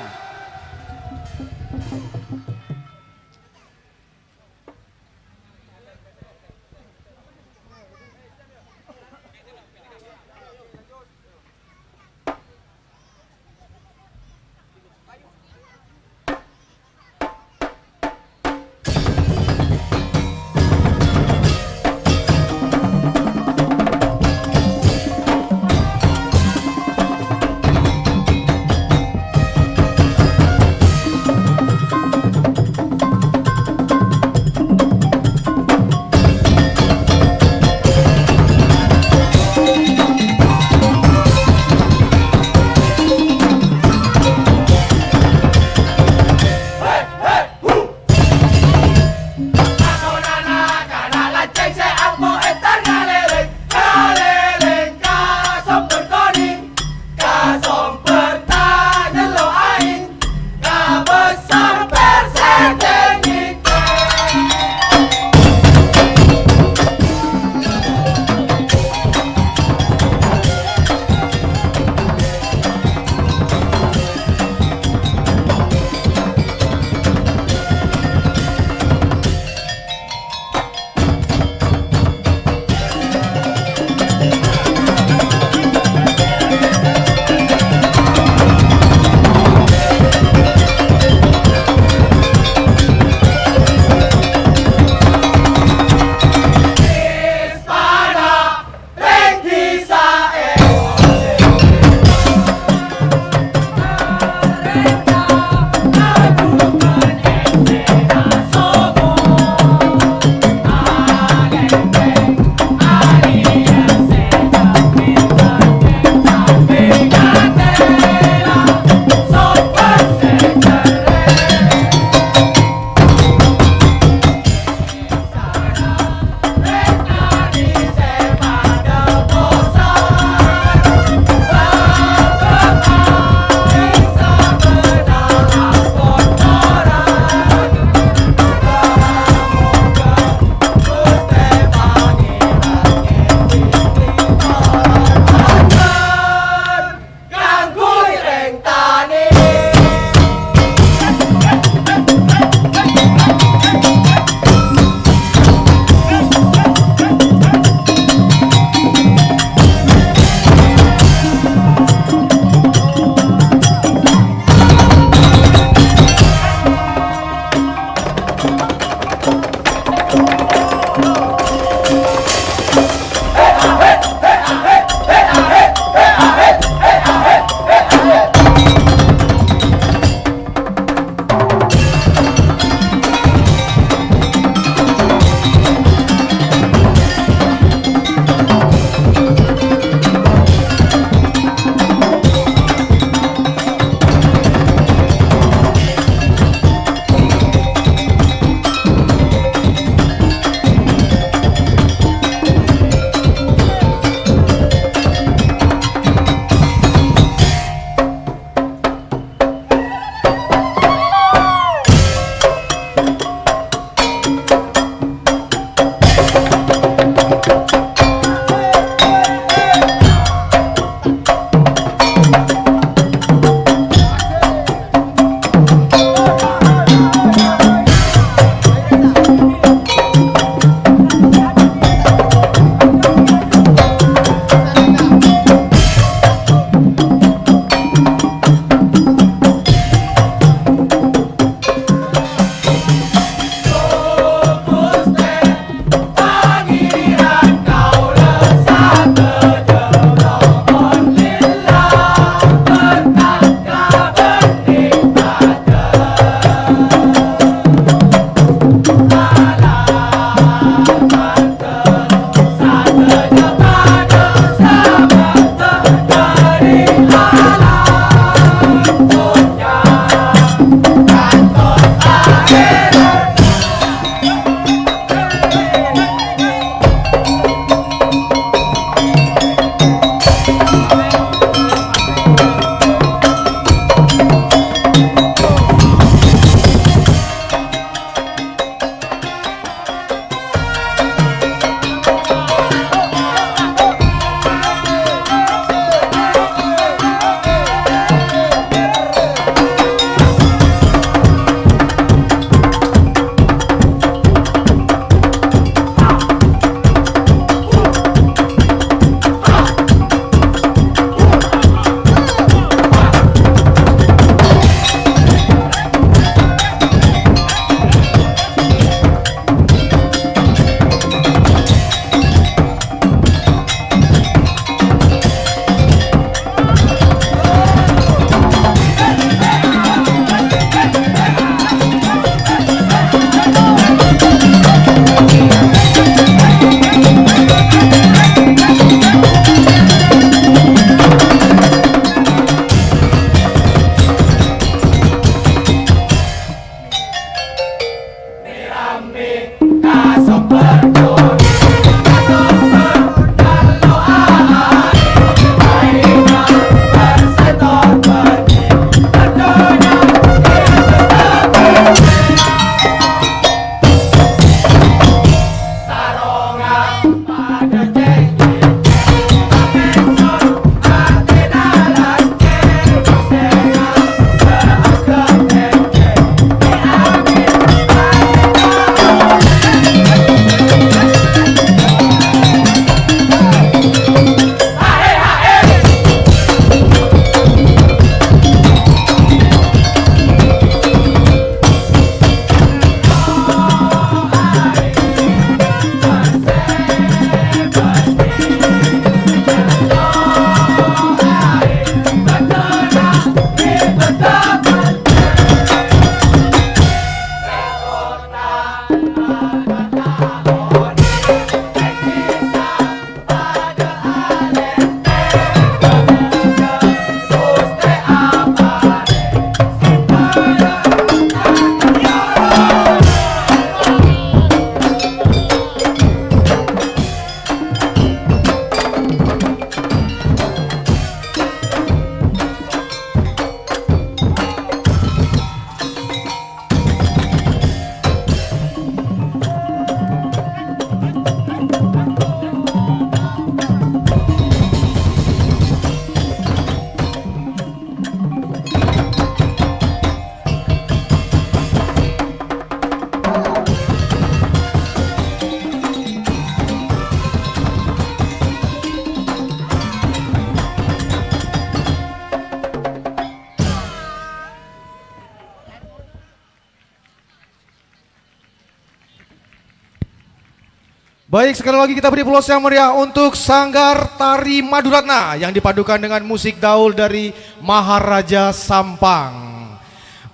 Baik, sekali lagi kita beri aplaus yang meriah untuk Sanggar Tari Maduratna yang dipadukan dengan musik gaul dari Maharaja Sampang.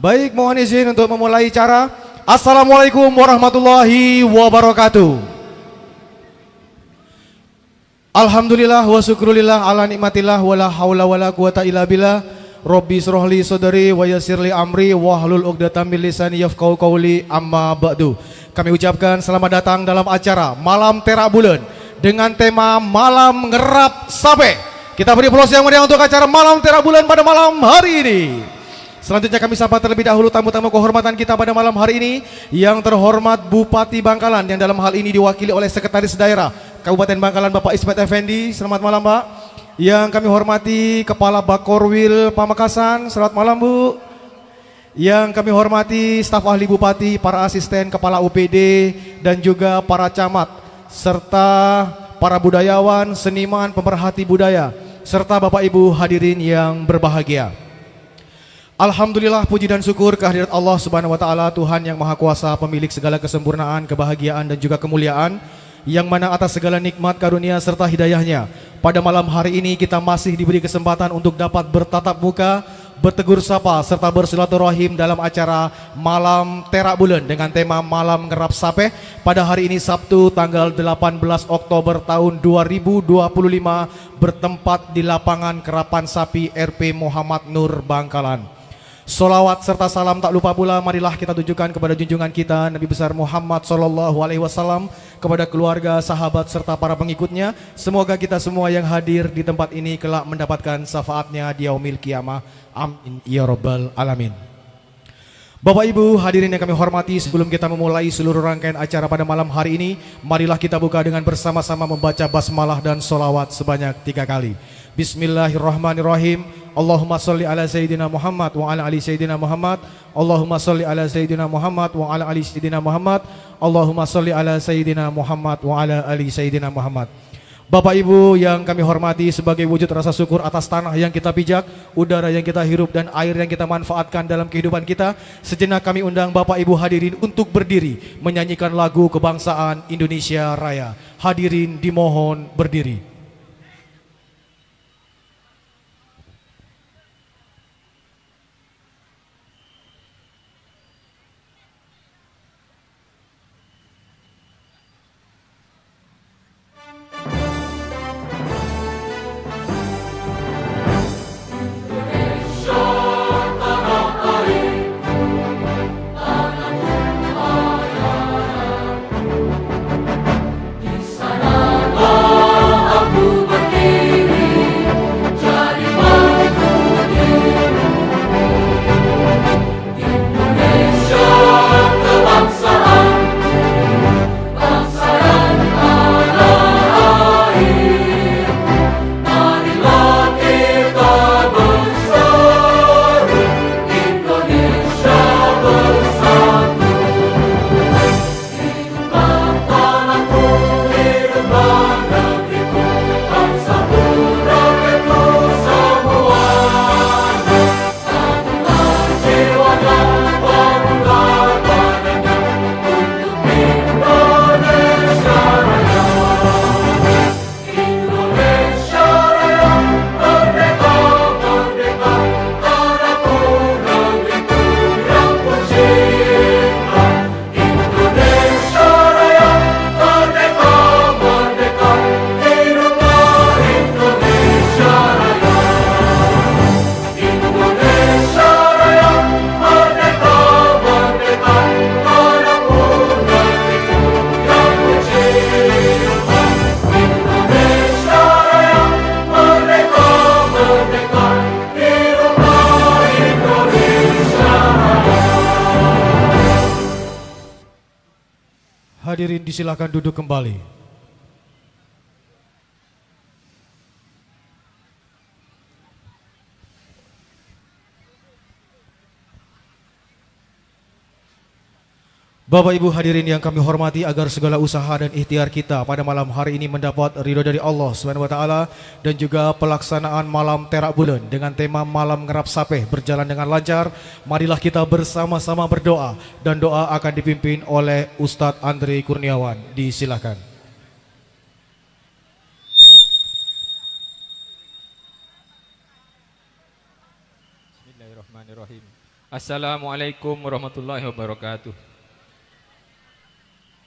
Baik, mohon izin untuk memulai cara. Assalamualaikum warahmatullahi wabarakatuh. Alhamdulillah wa syukrulillah ala nikmatillah wala haula wala quwata illa billah. Rabbi srohli sodari wa yassirli amri wahlul uqdatam min lisani yafqahu qawli amma ba'du. Kami ucapkan selamat datang dalam acara Malam Terak Bulan dengan tema Malam Ngerap Sape. Kita beri aplaus yang meriah untuk acara Malam Terak Bulan pada malam hari ini. Selanjutnya kami sapa terlebih dahulu tamu-tamu kehormatan kita pada malam hari ini. Yang terhormat Bupati Bangkalan yang dalam hal ini diwakili oleh Sekretaris Daerah Kabupaten Bangkalan Bapak Ismet Effendi. Selamat malam Pak. Yang kami hormati Kepala Bakorwil Pamekasan. Selamat malam Bu. Yang kami hormati staf ahli Bupati, para asisten Kepala UPD dan juga para camat serta para budayawan, seniman, pemerhati budaya serta Bapak Ibu hadirin yang berbahagia. Alhamdulillah, puji dan syukur kehadirat Allah Subhanahu wa taala, Tuhan yang Maha Kuasa, pemilik segala kesempurnaan, kebahagiaan dan juga kemuliaan, yang mana atas segala nikmat karunia serta hidayahnya pada malam hari ini kita masih diberi kesempatan untuk dapat bertatap muka, bertegur sapa serta bersilaturahim dalam acara Malam Terak Bulan dengan tema Malam Ngerap Sape pada hari ini Sabtu tanggal 18 Oktober tahun 2025 bertempat di lapangan Kerapan Sapi RP Muhammad Nur Bangkalan. Solawat serta salam tak lupa pula marilah kita tujukan kepada junjungan kita Nabi besar Muhammad SAW, kepada keluarga, sahabat serta para pengikutnya. Semoga kita semua yang hadir di tempat ini kelak mendapatkan syafaatnya di yaumil qiyamah. Amin ya rabbal alamin. Bapak Ibu hadirin yang kami hormati, sebelum kita memulai seluruh rangkaian acara pada malam hari ini, marilah kita buka dengan bersama-sama membaca basmalah dan solawat sebanyak 3 kali. Bismillahirrahmanirrahim. Allahumma salli ala Sayyidina Muhammad wa ala ali Sayyidina Muhammad. Allahumma salli ala Sayyidina Muhammad wa ala ali Sayyidina Muhammad. Allahumma salli ala Sayyidina Muhammad wa ala ali Sayyidina Muhammad. Bapak Ibu yang kami hormati, sebagai wujud rasa syukur atas tanah yang kita pijak, udara yang kita hirup dan air yang kita manfaatkan dalam kehidupan kita, sejenak kami undang Bapak Ibu hadirin untuk berdiri menyanyikan lagu kebangsaan Indonesia Raya. Hadirin dimohon berdiri. Hadirin disilakan duduk kembali. Bapak Ibu hadirin yang kami hormati, agar segala usaha dan ikhtiar kita pada malam hari ini mendapat ridho dari Allah Subhanahu wa taala dan juga pelaksanaan malam terak bulan dengan tema malam ngerap sapeh berjalan dengan lancar, marilah kita bersama-sama berdoa, dan doa akan dipimpin oleh Ustadz Andre Kurniawan. Disilakan. Bismillahirrahmanirrahim. Assalamualaikum warahmatullahi wabarakatuh.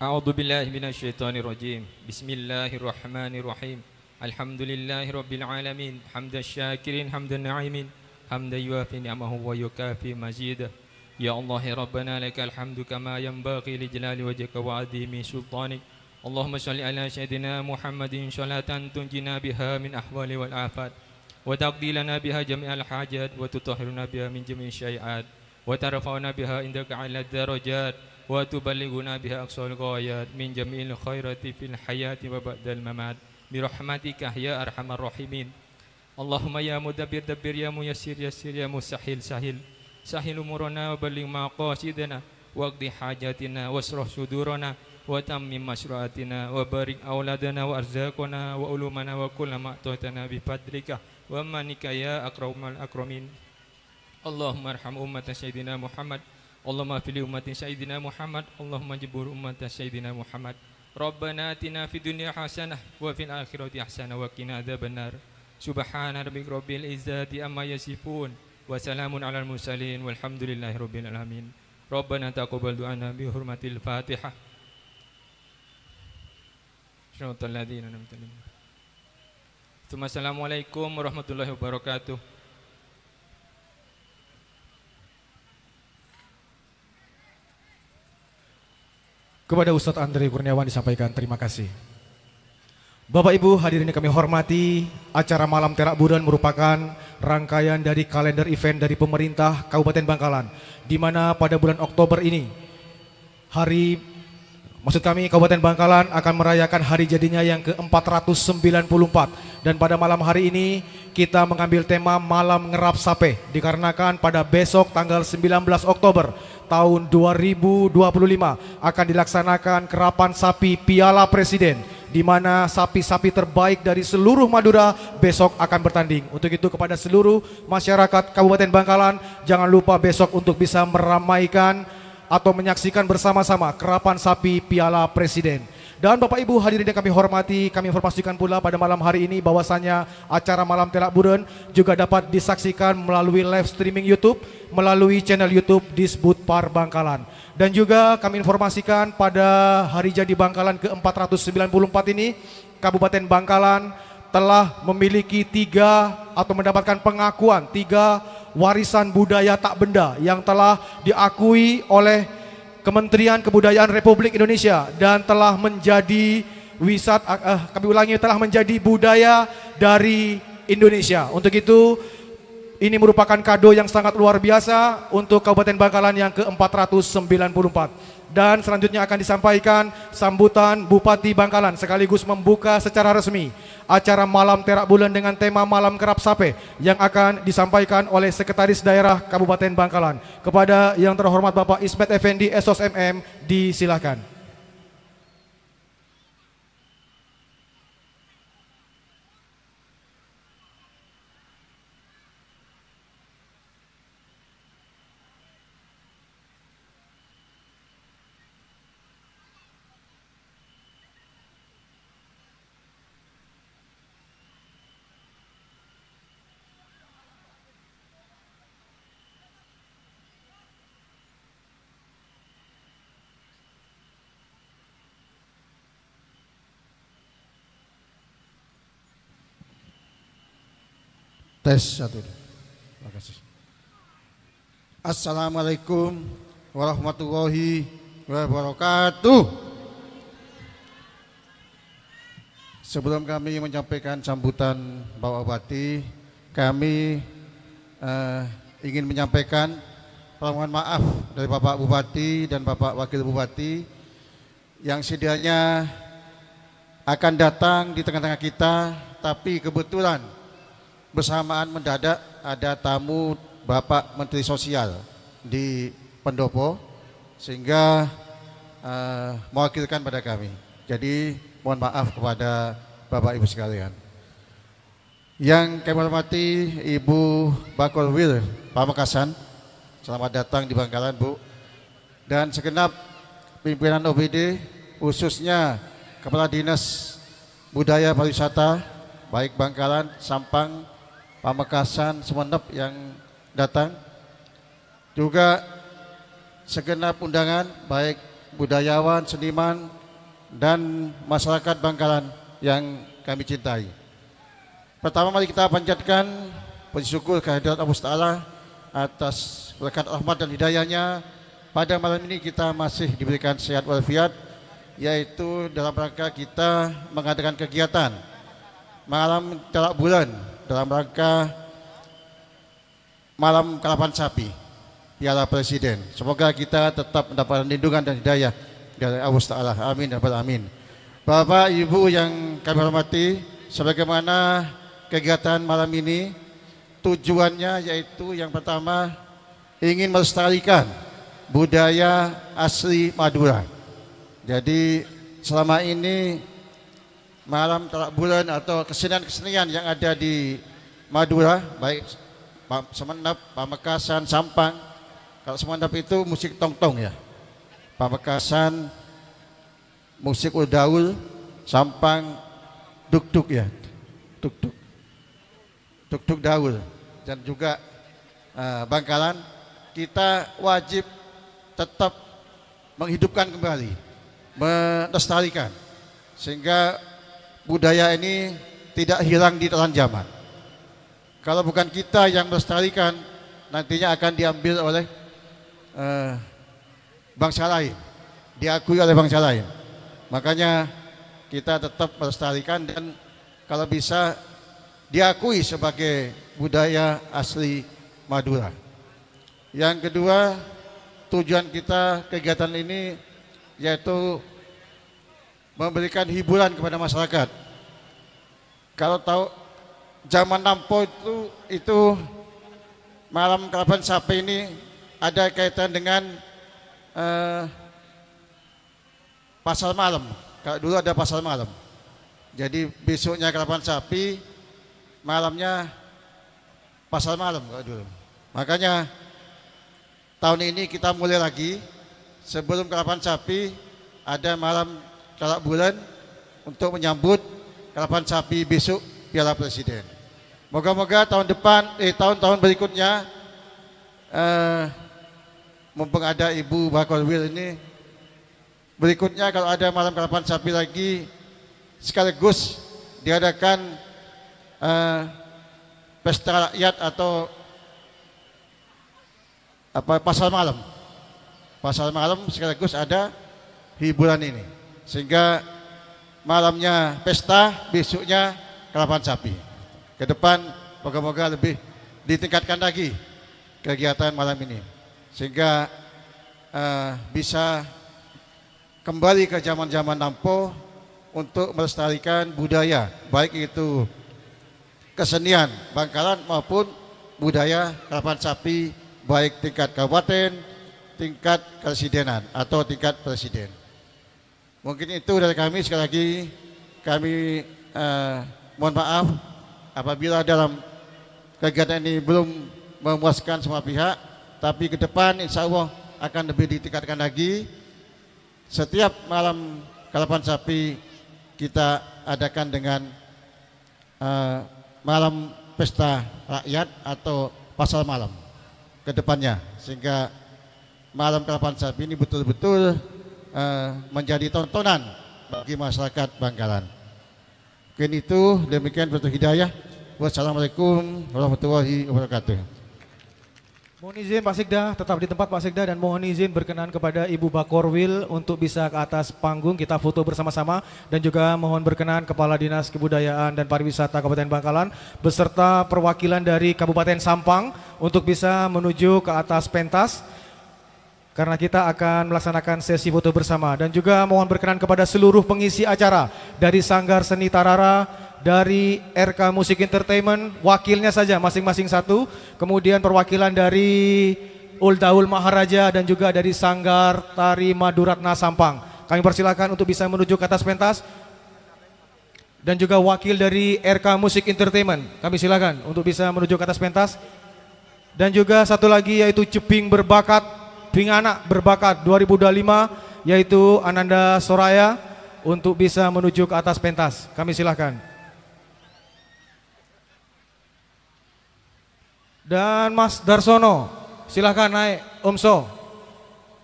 A'udzu billahi minasyaitonir rajim. Bismillahirrahmanirrahim. Alhamdulillahirabbil alamin. Hamdan syakirin hamdan na'imin. Hamdan yuafi ni'amahu wa yukafi mazidah. Ya Allah ya Rabbana lakal hamdu kama yanbaghi li jalali wajhika wa 'azimi sultanik. Allahumma shalli ala sayyidina Muhammadin sholatan tunjina biha min ahwali wal afat wa taqdi lana biha jami'al hajat wa tutahhiruna biha min jami'i syai'at wa tarfa'una biha indaka 'ala darajat wa tuballighuna biha aqsal ghayat min jami'il khairati fil hayati wa ba'dal mamat bi rahmatika ya arhamar rahimin. Allahumma ya mudabbir dabbir ya muyassir yassir ya musahhil sahil sahil umurana wa balligh maqasidana waqdi hajatina wasrah sudurana wa tammim masyru'atina wa barik auladana wa arzaqana wa ulumana wa kullama ta'tana bi fadlika wa manika ya akramal akramin. Allahumma arham ummata sayyidina Muhammad. Allahumma fili ummati sayyidina Muhammad. Allahumma jibur ummata sayyidina Muhammad. Rabbana atina fid dunya hasanah wa fil akhirati hasanah wa qina adzabannar. Subhana rabbika rabbil izzati amma yasifun wa salamun alal mursalin walhamdulillahi rabbil alamin. Rabbana taqabbal du'ana bi hurmatil Fatihah. Shiratal ladzina an'amta 'alaihim. Assalamualaikum warahmatullahi wabarakatuh. Kepada Ustadz Andre Kurniawan disampaikan terima kasih. Bapak Ibu hadirin yang kami hormati, acara malam terak bulan merupakan rangkaian dari kalender event dari pemerintah Kabupaten Bangkalan, di mana pada bulan Oktober ini Kabupaten Bangkalan akan merayakan hari jadinya yang ke-494, dan pada malam hari ini kita mengambil tema malam ngerap sape dikarenakan pada besok tanggal 19 Oktober tahun 2025 akan dilaksanakan kerapan sapi Piala Presiden, di mana sapi-sapi terbaik dari seluruh Madura besok akan bertanding. Untuk itu kepada seluruh masyarakat Kabupaten Bangkalan, jangan lupa besok untuk bisa meramaikan atau menyaksikan bersama-sama kerapan sapi Piala Presiden. Dan Bapak Ibu hadirin yang kami hormati, kami informasikan pula pada malam hari ini bahwasanya acara malam terak bulan juga dapat disaksikan melalui live streaming YouTube, melalui channel YouTube Disbudpar Bangkalan. Dan juga kami informasikan pada hari jadi Bangkalan ke-494 ini, Kabupaten Bangkalan telah memiliki mendapatkan pengakuan 3 warisan budaya tak benda yang telah diakui oleh Kementerian Kebudayaan Republik Indonesia dan telah menjadi telah menjadi budaya dari Indonesia. Untuk itu ini merupakan kado yang sangat luar biasa untuk Kabupaten Bangkalan yang ke-494. Dan selanjutnya akan disampaikan sambutan Bupati Bangkalan sekaligus membuka secara resmi acara malam terak bulan dengan tema malam kerap sape yang akan disampaikan oleh Sekretaris Daerah Kabupaten Bangkalan. Kepada yang terhormat Bapak Ismet Effendi SOS MM, disilakan. Tes 1. Terima kasih. Assalamualaikum warahmatullahi wabarakatuh. Sebelum kami menyampaikan sambutan Bapak Bupati, kami ingin menyampaikan permohonan maaf dari Bapak Bupati dan Bapak Wakil Bupati yang sedianya akan datang di tengah-tengah kita, tapi kebetulan bersamaan mendadak ada tamu Bapak Menteri Sosial di Pendopo, sehingga mewakilkan pada kami. Jadi mohon maaf kepada Bapak Ibu sekalian. Yang kami hormati Ibu Bakorwil Pamekasan, selamat datang di Bangkalan Bu. Dan segenap pimpinan OBD, khususnya Kepala Dinas Budaya Pariwisata, baik Bangkalan, Sampang, Pamekasan, Sumeneb yang datang. Juga segenap undangan, baik budayawan, seniman, dan masyarakat Bangkalan yang kami cintai. Pertama mari kita panjatkan puji syukur kehadirat Allah Ta'ala atas berkat rahmat dan hidayahnya. Pada malam ini kita masih diberikan sehat walafiat, yaitu dalam rangka kita mengadakan kegiatan malam terak bulan dalam rangka malam kalapan sapi Piala Presiden. Semoga kita tetap mendapatkan lindungan dan hidayah dari Allah Ta'ala. Amin ya rabbal alamin. Bapak Ibu yang kami hormati, sebagaimana kegiatan malam ini tujuannya yaitu yang pertama ingin melestarikan budaya asli Madura. Jadi selama ini malam terak bulan atau kesenian-kesenian yang ada di Madura, baik Sumeneb, Pamekasan, Sampang. Kalau Sumeneb itu musik tong-tong ya, Pamekasan musik udaul, Sampang duk-duk ya, duk-duk daul, dan juga Bangkalan kita wajib tetap menghidupkan kembali, melestarikan sehingga budaya ini tidak hilang di telan zaman. Kalau bukan kita yang melestarikan, nantinya akan diambil oleh bangsa lain, diakui oleh bangsa lain. Makanya kita tetap melestarikan dan kalau bisa diakui sebagai budaya asli Madura. Yang kedua, tujuan kita kegiatan ini yaitu memberikan hiburan kepada masyarakat. Kalau tahu zaman Nampo itu malam kalapan sapi ini ada kaitan dengan pasar malam. Kalau dulu ada pasar malam. Jadi besoknya kalapan sapi, malamnya pasar malam kalau dulu. Makanya tahun ini kita mulai lagi, sebelum kalapan sapi ada malam terak bulan untuk menyambut kalapan sapi besok Piala Presiden. Moga-moga tahun depan, tahun-tahun berikutnya, mumpung ada Ibu Bakorwil ini, berikutnya kalau ada malam kalapan sapi lagi, sekaligus diadakan pesta rakyat atau pasar malam. Pasar malam sekaligus ada hiburan ini, sehingga malamnya pesta, besoknya kalapan sapi. Ke depan moga-moga lebih ditingkatkan lagi kegiatan malam ini, sehingga bisa kembali ke zaman-zaman Nampo untuk melestarikan budaya, baik itu kesenian Bangkalan maupun budaya kalapan sapi, baik tingkat kabupaten, tingkat presidenan atau tingkat presiden. Mungkin itu dari kami. Sekali lagi kami mohon maaf apabila dalam kegiatan ini belum memuaskan semua pihak, tapi ke depan insya Allah akan lebih ditingkatkan lagi. Setiap malam kalapan sapi kita adakan dengan malam pesta rakyat atau pasar malam ke depannya, sehingga malam kalapan sapi ini betul-betul menjadi tontonan bagi masyarakat Bangkalan. Mungkin itu, demikian berkat hidayah. Wassalamualaikum warahmatullahi wabarakatuh. Mohon izin Pak Sikda, tetap di tempat Pak Sikda, dan mohon izin berkenan kepada Ibu Bakorwil untuk bisa ke atas panggung, kita foto bersama-sama, dan juga mohon berkenan Kepala Dinas Kebudayaan dan Pariwisata Kabupaten Bangkalan beserta perwakilan dari Kabupaten Sampang untuk bisa menuju ke atas pentas. karena kita akan melaksanakan sesi foto bersama. Dan juga mohon berkenan kepada seluruh pengisi acara dari Sanggar Seni Tarara, dari RK Musik Entertainment, wakilnya saja masing-masing satu, kemudian perwakilan dari Uldaul Maharaja dan juga dari Sanggar Tari Maduratna Sampang. Kami persilakan untuk bisa menuju ke atas pentas. Dan juga wakil dari RK Musik Entertainment, kami silakan untuk bisa menuju ke atas pentas. Dan juga satu lagi yaitu Jeping Berbakat, Ping Anak Berbakat 2025, yaitu Ananda Soraya, untuk bisa menuju ke atas pentas. Kami silakan. Dan Mas Darsono, silakan naik. Om So,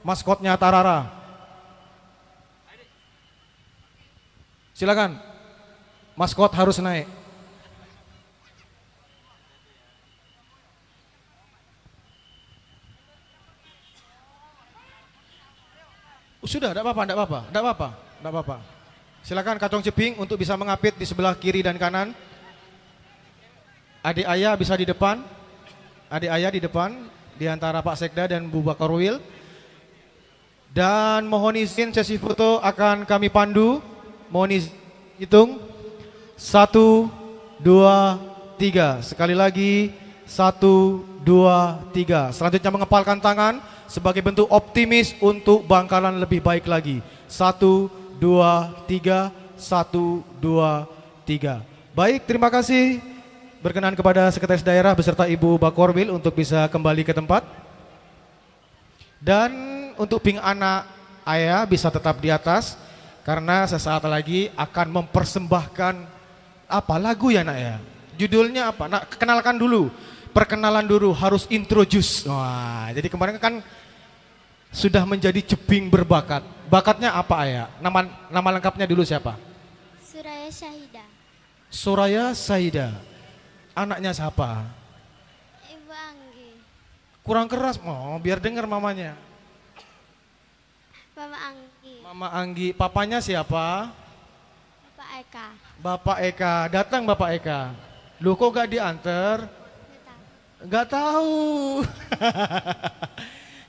maskotnya Tarara. Silakan, maskot harus naik. Sudah, tidak apa-apa. Silakan Kacong Ceping untuk bisa mengapit di sebelah kiri dan kanan. Adik Ayah bisa di depan. Di antara Pak Sekda dan Bu Bakarwil. Dan mohon izin sesi foto akan kami pandu. Mohon izin hitung. 1, 2, 3. Sekali lagi 1, 2, 3. Selanjutnya mengepalkan tangan sebagai bentuk optimis untuk Bangkalan lebih baik lagi. 1, 2, 3. 1, 2, 3. Baik, terima kasih. Berkenan kepada Sekretaris Daerah beserta Ibu Bakorwil untuk bisa kembali ke tempat. Dan untuk Ping Anak Ayah bisa tetap di atas, karena sesaat lagi akan mempersembahkan apa lagu ya nak ya? Judulnya apa? Nak kenalkan dulu. Perkenalan dulu, harus introduce. Wah, jadi kemarin kan sudah menjadi Jeping Berbakat. Bakatnya apa Ayah? Nama lengkapnya dulu siapa? Suraya Syahida. Suraya Syahida. Anaknya siapa? Ibu Anggi. Kurang keras, biar dengar mamanya. Mama Anggi. Mama Anggi. Papanya siapa? Bapak Eka. Bapak Eka. Datang Bapak Eka. Lu kok gak diantar? Gak tahu.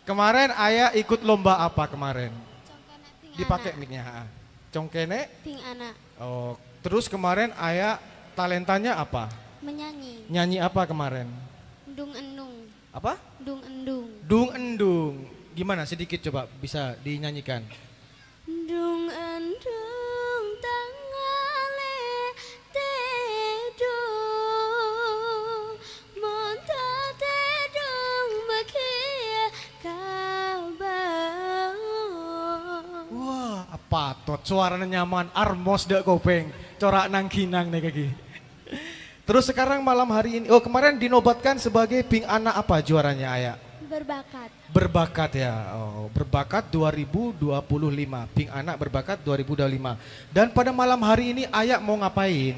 Kemarin Ayah ikut lomba apa kemarin? Congkene Ping Dipakai Anak. mic-nya. Congkene? Ping Anak. Oh, terus kemarin Ayah talentanya apa? Menyanyi. Nyanyi apa kemarin? Dung endung. Apa? Dung endung. Dung endung. Gimana sedikit coba bisa dinyanyikan? Dung endung tangale tedung monta tedung bakia kabau. Wah, apa tot suaranya nyaman, armos dak kopeng, corak nang kinang nih kaki. Terus sekarang malam hari ini, kemarin dinobatkan sebagai Ping Anak apa juaranya Ayah? Berbakat. Berbakat ya, berbakat 2025, Ping Anak Berbakat 2025. Dan pada malam hari ini Ayah mau ngapain?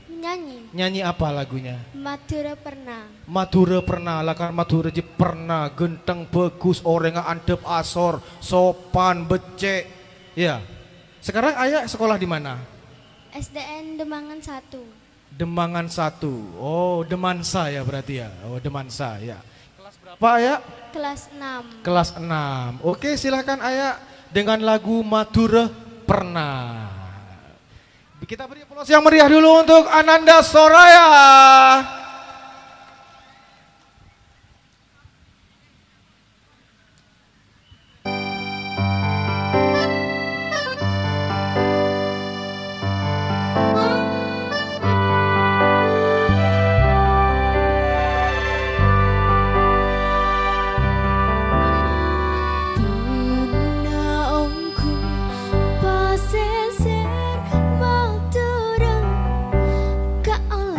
Menyanyi. Nyanyi apa lagunya? Madura pernah. Madura pernah, lakan Madura je pernah, genteng bagus, orangnya antep asor, sopan, becek. Ya, sekarang Ayah sekolah di mana? SDN Demangan 1. Demangan 1. Oh, Demansa ya berarti ya. Oh, Demansa ya. Kelas berapa Ayah? Kelas 6. Kelas 6. Oke, silakan Ayah dengan lagu Madura Pernah. Kita beri aplaus yang meriah dulu untuk Ananda Soraya. Pasir Madura, kau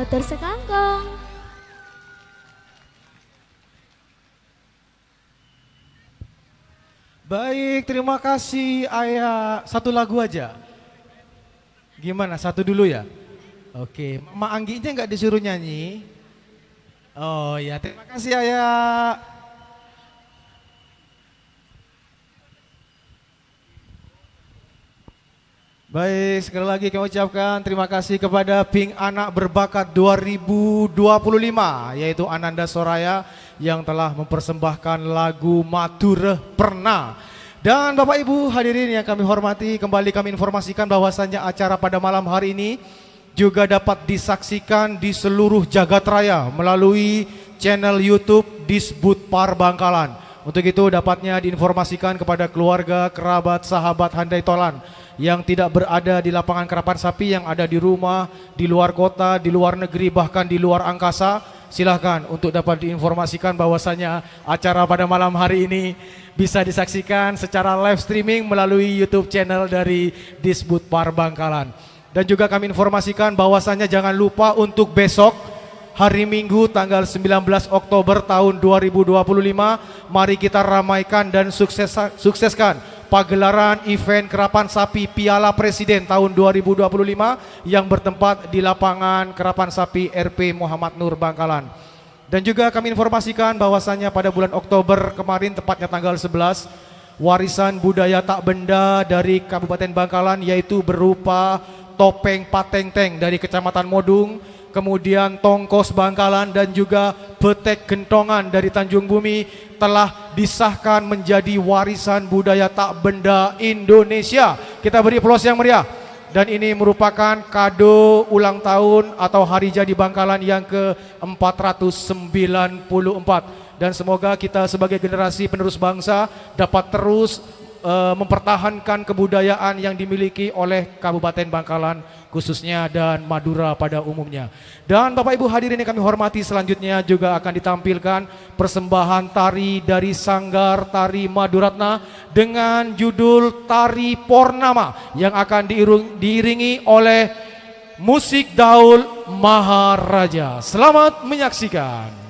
Motor sekangkong. Baik, terima kasih Ayah. Satu lagu aja. Gimana? Satu dulu ya? Oke, Mak Angginya nggak disuruh nyanyi? Oh ya, terima kasih Ayah. Baik, sekali lagi kami ucapkan terima kasih kepada Pink Anak Berbakat 2025, yaitu Ananda Soraya yang telah mempersembahkan lagu Madura Pernah. Dan Bapak Ibu hadirin yang kami hormati, kembali kami informasikan bahwasannya acara pada malam hari ini juga dapat disaksikan di seluruh jagat raya melalui channel YouTube Disbudpar Bangkalan. Untuk itu dapatnya diinformasikan kepada keluarga, kerabat, sahabat Handai Tolan yang tidak berada di lapangan karapan sapi, yang ada di rumah, di luar kota, di luar negeri, bahkan di luar angkasa. Silahkan untuk dapat diinformasikan bahwasanya acara pada malam hari ini bisa disaksikan secara live streaming melalui YouTube channel dari Disbudpar Bangkalan. Dan juga kami informasikan bahwasanya jangan lupa untuk besok hari Minggu tanggal 19 Oktober tahun 2025, mari kita ramaikan dan sukseskan pagelaran event Kerapan Sapi Piala Presiden tahun 2025 yang bertempat di lapangan Kerapan Sapi RP Muhammad Nur Bangkalan. Dan juga kami informasikan bahwasannya pada bulan Oktober kemarin, tepatnya tanggal 11, warisan budaya tak benda dari Kabupaten Bangkalan yaitu berupa topeng pateng-teng dari Kecamatan Modung, kemudian tongkos Bangkalan dan juga betek gentongan dari Tanjung Bumi telah disahkan menjadi warisan budaya tak benda Indonesia. Kita beri aplaus yang meriah. Dan ini merupakan kado ulang tahun atau hari jadi Bangkalan yang ke-494. Dan semoga kita sebagai generasi penerus bangsa dapat terus mempertahankan kebudayaan yang dimiliki oleh Kabupaten Bangkalan khususnya dan Madura pada umumnya. Dan Bapak Ibu hadirin yang kami hormati, selanjutnya juga akan ditampilkan persembahan tari dari Sanggar Tari Maduratna dengan judul Tari Purnama yang akan diiringi oleh musik Daul Maharaja. Selamat menyaksikan.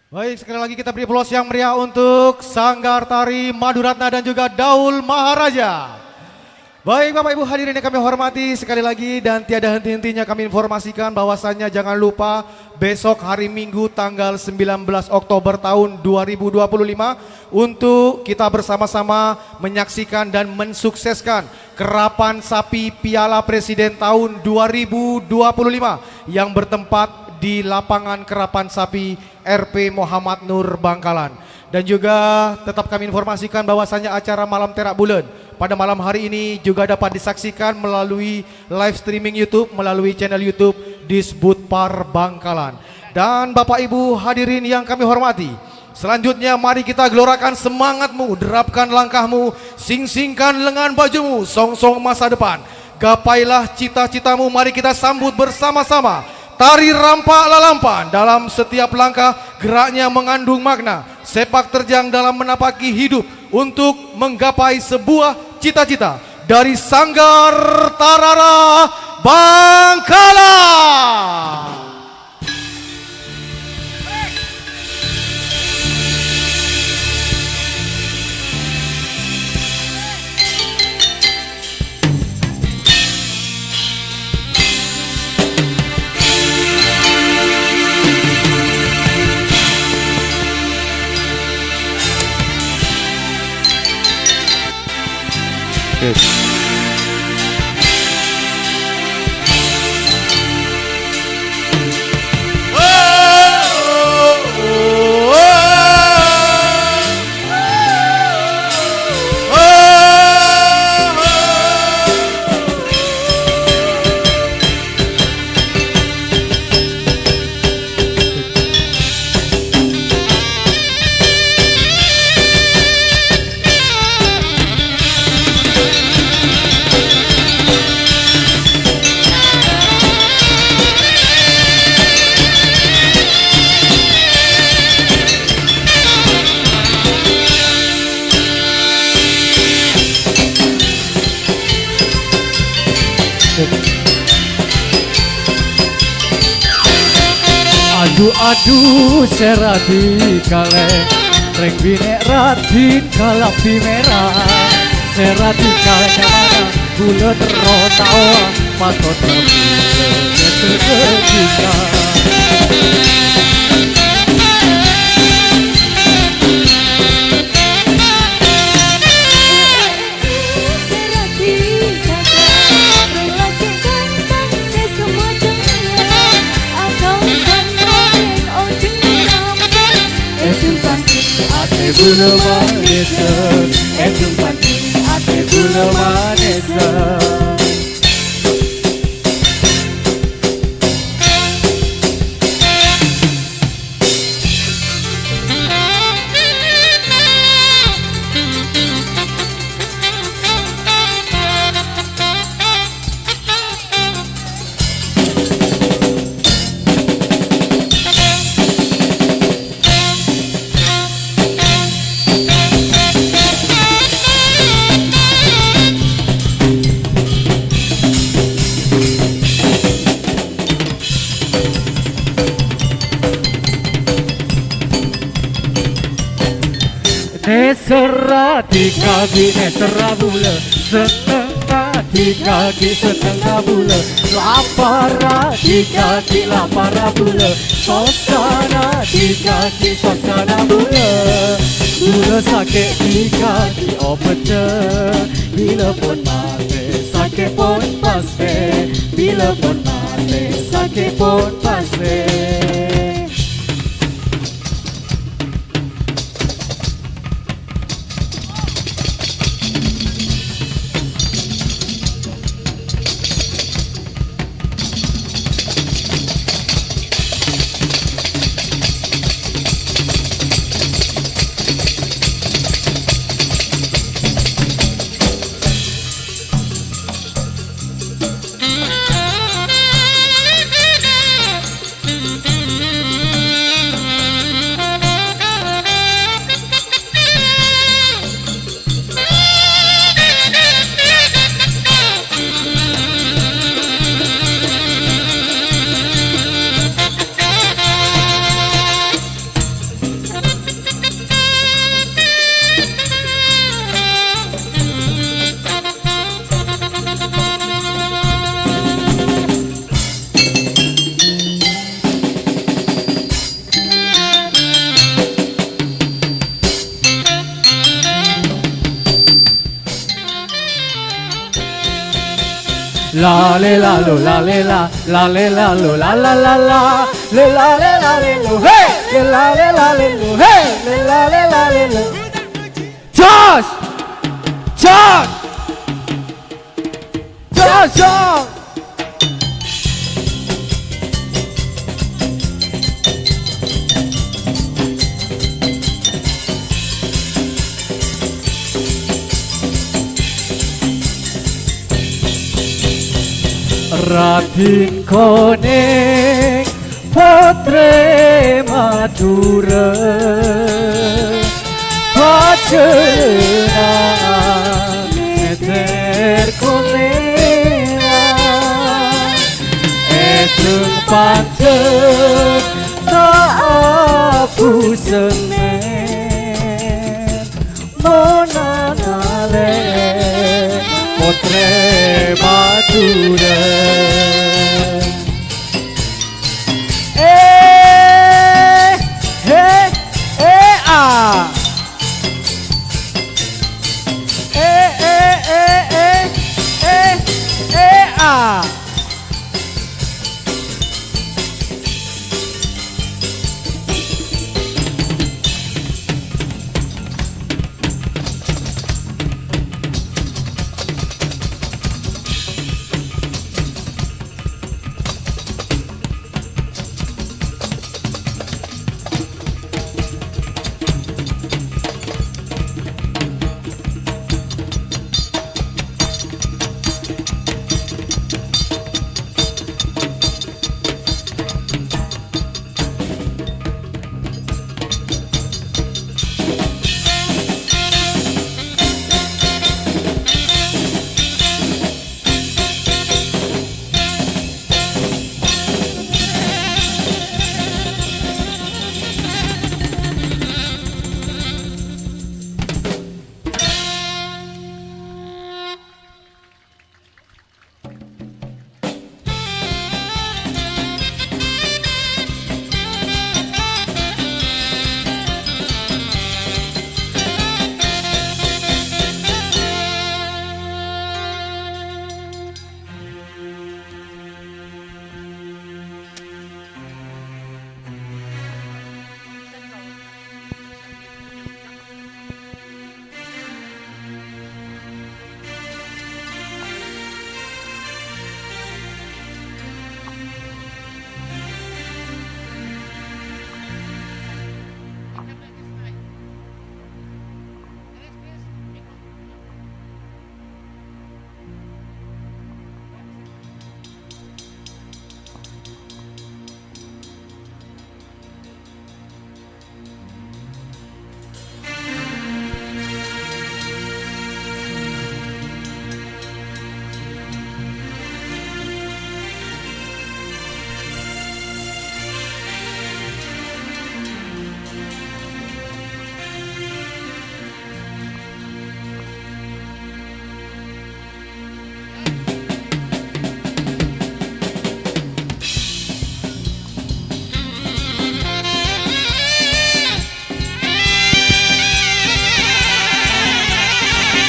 Baik, sekali lagi kita beri aplaus yang meriah untuk Sanggar Tari Maduratna dan juga Daul Maharaja. Baik Bapak Ibu hadirin yang kami hormati, sekali lagi dan tiada henti-hentinya kami informasikan bahwasannya jangan lupa besok hari Minggu tanggal 19 Oktober tahun 2025 untuk kita bersama-sama menyaksikan dan mensukseskan Kerapan Sapi Piala Presiden tahun 2025 yang bertempat di lapangan Kerapan Sapi RP Muhammad Nur Bangkalan. Dan juga tetap kami informasikan bahwasannya acara Malam Terak Bulan pada malam hari ini juga dapat disaksikan melalui live streaming YouTube melalui channel YouTube Disbudpar Bangkalan. Dan Bapak Ibu hadirin yang kami hormati, selanjutnya mari kita gelorakan semangatmu, derapkan langkahmu, sing-singkan lengan bajumu, song-song masa depan. Gapailah cita-citamu, mari kita sambut bersama-sama tari rampak lalampan. Dalam setiap langkah geraknya mengandung makna sepak terjang dalam menapaki hidup untuk menggapai sebuah cita-cita dari Sanggar Tarara Bangkalan. Adu serati kale reng binek ratin kalap di merah serati kale kamana gula terotau matot terbuka seketika. Gula manesa, jumpa ate gula manesa. Nesera di kaki nesera bula setengah di kaki setengah bula lapar di kaki lapar bula sosana di kaki sosana bula bula sakit di kaki opete bila pun mate sakit pun paste bila pun mate sakit pun paste. La le la lo la le la le la lo la la le la le lo hey le la le lo hey le la le lo Josh Josh Josh Josh Ratin koning Patre Madura Pacena Eter kolera Etung pancet Tak apu senen Monanale Patre Madura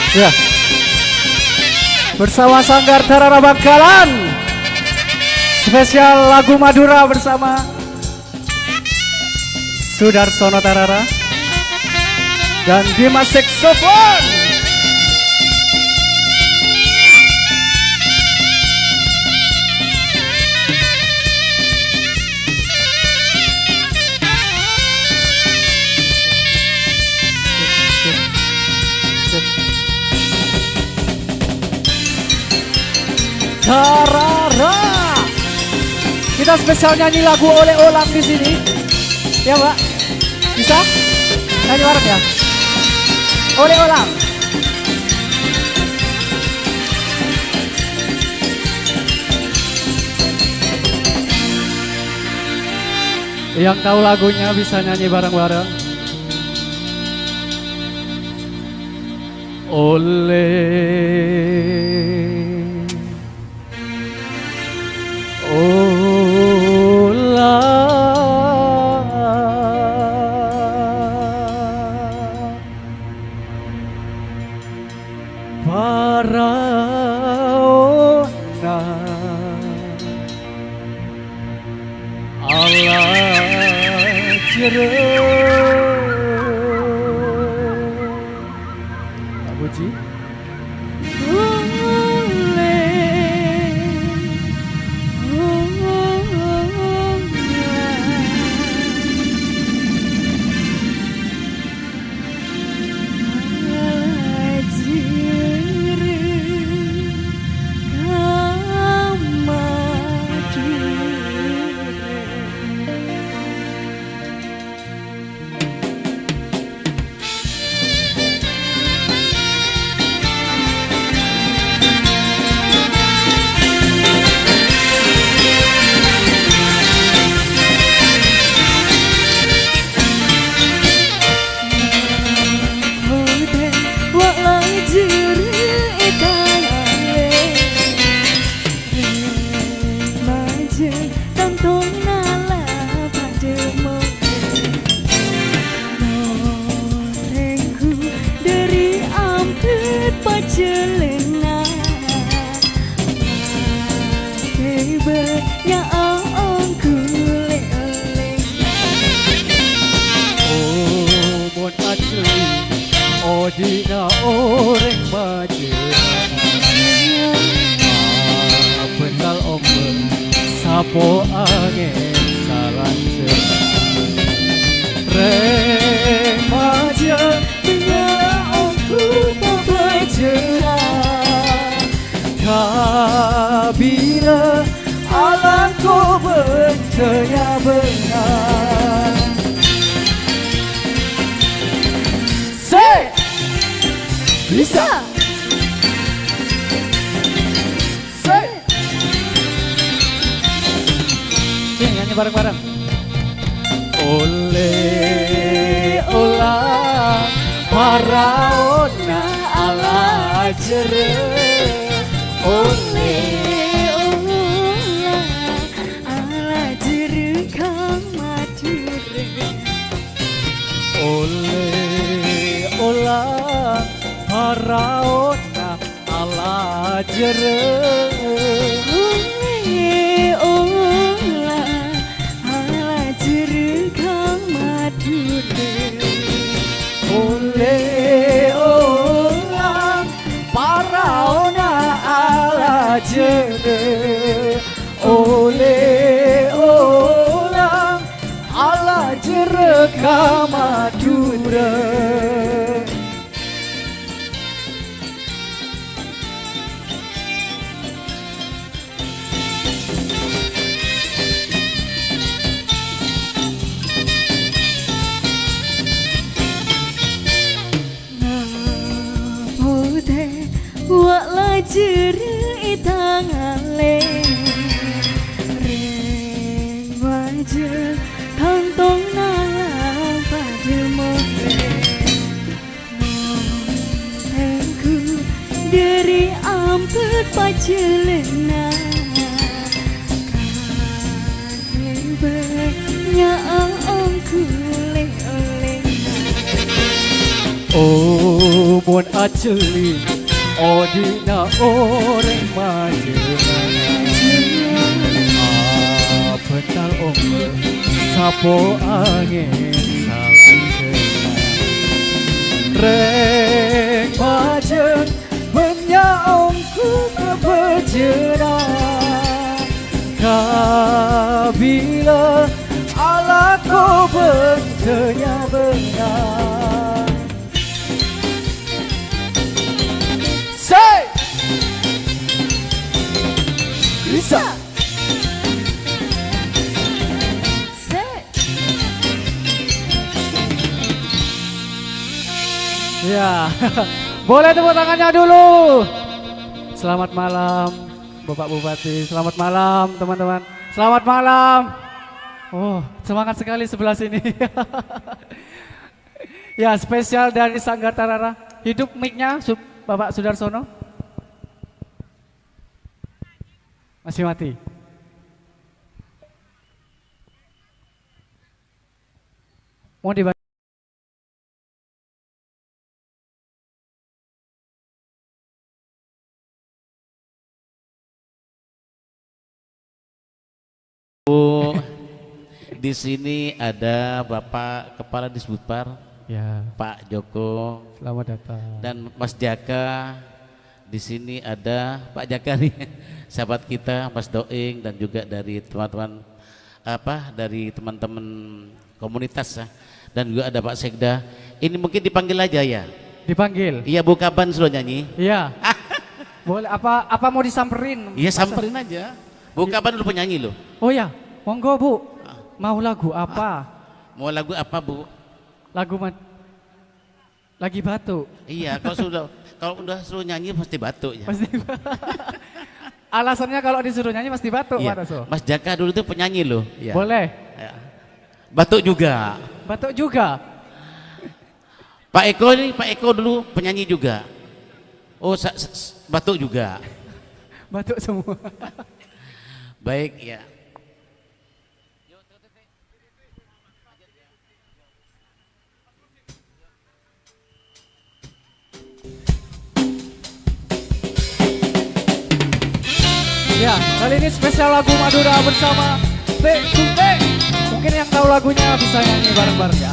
Ya. Bersama Sanggar Tarara Bangkalan. Spesial lagu Madura bersama Sudarsono Tarara dan Dimas Saxophone. Tarara. Kita spesial nyanyi lagu oleh Olang di sini. Ya, Mbak. Bisa? Nyanyi bareng ya. Oleh Olang. Yang tahu lagunya bisa nyanyi bareng-bareng. Para ona Pak Puji. Dina orang baca Bental ombel Sapo angin salan Reng baca Dina aku baca Kabila Alamku bertanya benar Say bisa. Say. Sini nyanyi bareng-bareng. Oleh olah paraona ala jere. Oleh olah ala jere kang madure. Oleh olah paraona ala jere olah ala jere kang madure oleh olah paraona ala jere oleh olah ala jere kang madure. Wakla jeri tangale Reng wajah Tantong nalang pada motre Nongengku dari ampet pacelena Kasih banyak angku oleh Oh mon aceli Odina orang majena Bental ombel Sapo angin salam kena Reng majen Menyaongku kebejena Kabila ala ko bentenya benar Say! Bisa! Say! Ya, boleh tepuk tangannya dulu. Selamat malam Bapak Bupati, selamat malam teman-teman. Selamat malam. Oh, semangat sekali sebelah sini. Ya, spesial dari Sanggar Tarara. Hidup mic-nya Bapak Sudarsono. Masih mati. Mau dibantu? Di sini ada Bapak Kepala Disbudpar, Ya. Pak Joko, Selamat datang. dan Mas Jaka. Di sini ada Pak Jaka nih, sahabat kita, Mas Doing, dan juga dari teman-teman dari teman-teman komunitas ya. Dan juga ada Pak Sekda. Ini mungkin dipanggil aja ya. Dipanggil. Iya, Bu Kaban suruh nyanyi. Iya. Boleh apa mau disamperin? Iya, samperin aja. Bu Kaban dulu penyanyi loh. Oh ya, monggo Bu. Mau lagu apa? Mau lagu apa, Bu? Lagu lagi batuk. Iya, kalau udah suruh nyanyi pasti batuk ya. Pasti. Alasannya kalau disuruh nyanyi pasti batuk, Iya. Pak Daso. Mas Jaka dulu tuh penyanyi loh. Iya. Boleh. Ya. Batuk juga. Batuk juga. Pak Eko dulu penyanyi juga. Oh, batuk juga. Batuk semua. Baik ya. Ya, kali ini spesial lagu Madura bersama B2B. Mungkin yang tahu lagunya bisa nyanyi bareng-bareng ya.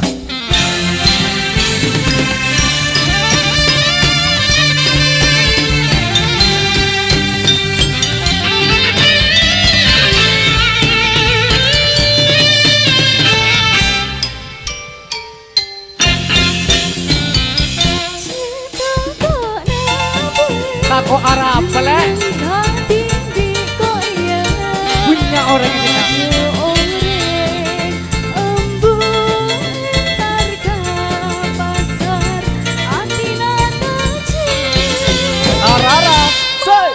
Tako Arab pelek. Punya orang ini. Arara, say.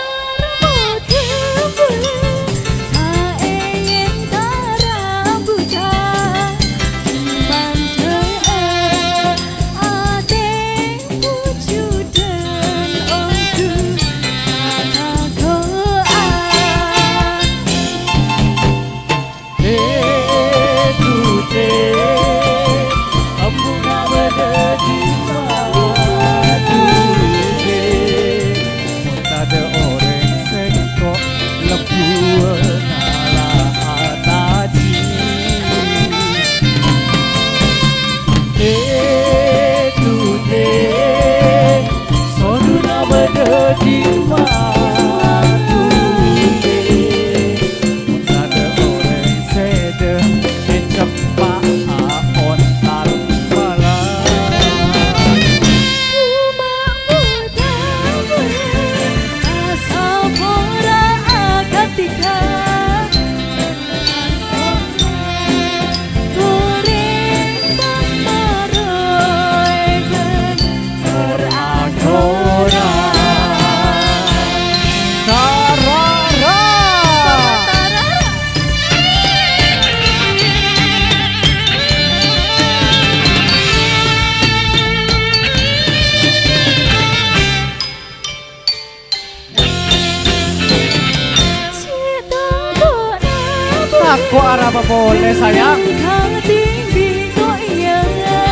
Aku arah apa boleh sayang?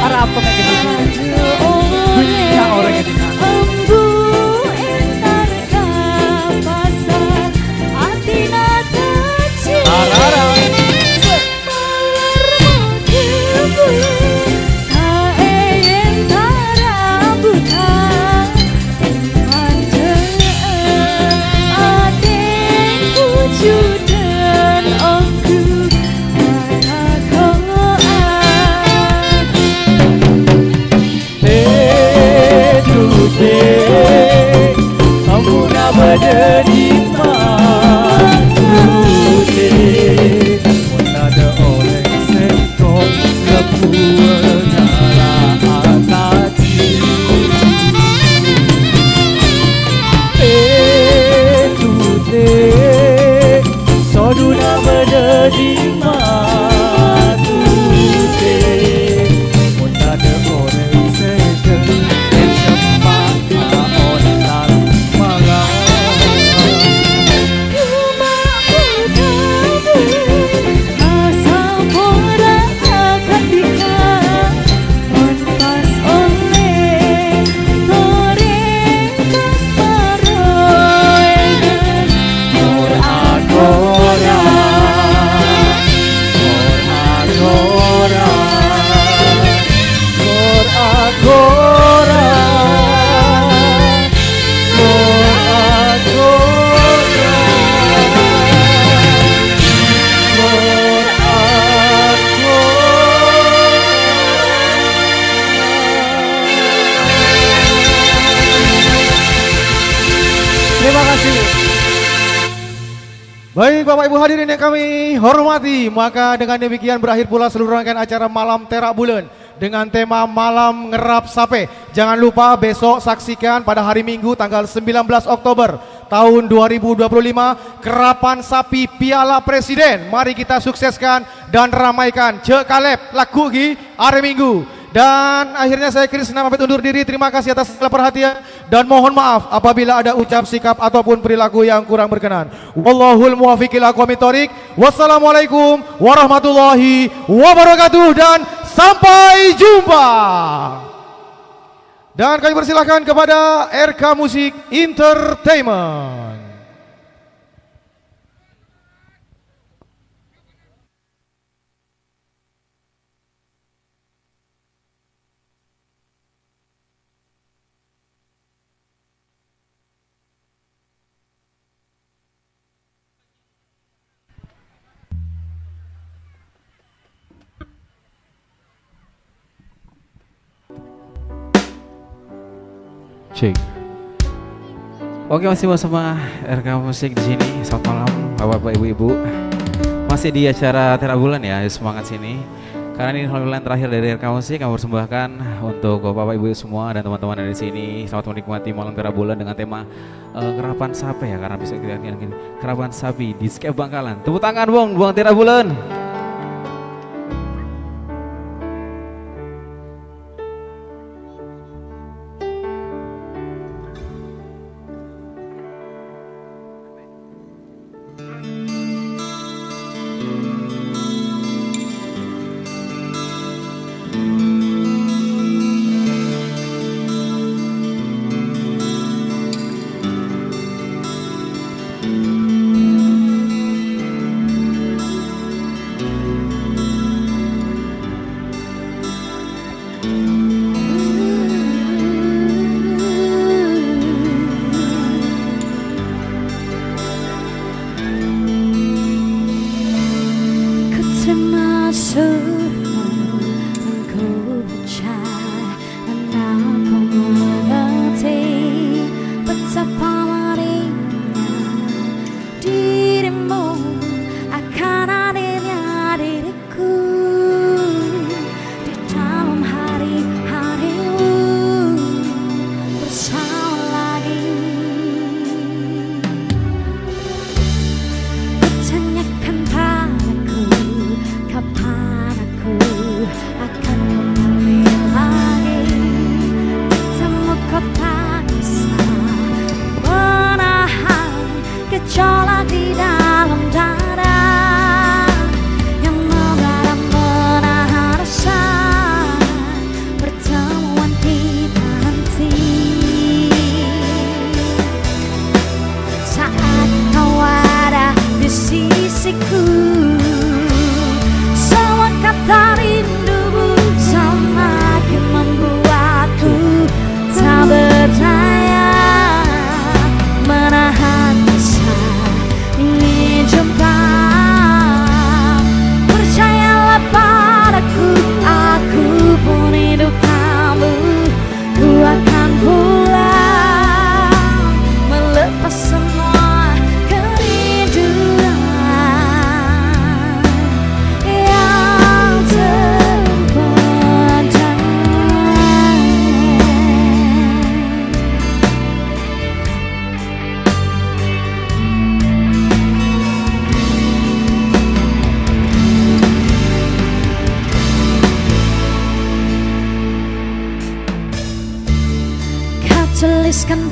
Arah apa kayak gini? Punya orang yang dina. Arara. Baik Bapak Ibu hadirin yang kami hormati, maka dengan demikian berakhir pula seluruh rangkaian acara Malam Terak Bulan dengan tema Malam Ngerap Sape. Jangan lupa besok saksikan pada hari Minggu tanggal 19 Oktober tahun 2025 Kerapan Sapi Piala Presiden. Mari kita sukseskan dan ramaikan. Cek Kaleb laku gi hari Minggu. Dan akhirnya saya Krisna pamit undur diri. Terima kasih atas segala perhatian dan mohon maaf apabila ada ucap sikap ataupun perilaku yang kurang berkenan. Wallahul muwaffiq ila aqwamit thoriq. Wassalamualaikum warahmatullahi wabarakatuh dan sampai jumpa. Dan kami persilahkan kepada RK Musik Entertainment. Cek. Oke, masih bersama RK Musik di sini. Selamat malam Bapak Ibu. Masih di acara Terak Bulan ya, semangat sini. Karena ini bulan terakhir dari RK Musik, kami persembahkan untuk Bapak Ibu semua dan teman-teman dari sini. Selamat menikmati Malam Terak Bulan dengan tema Kerapan Sapi ya, karena bisa kita lihat gini, Kerapan Sapi di Skep Bangkalan. Tepuk tangan buang Terak Bulan. Tuliskan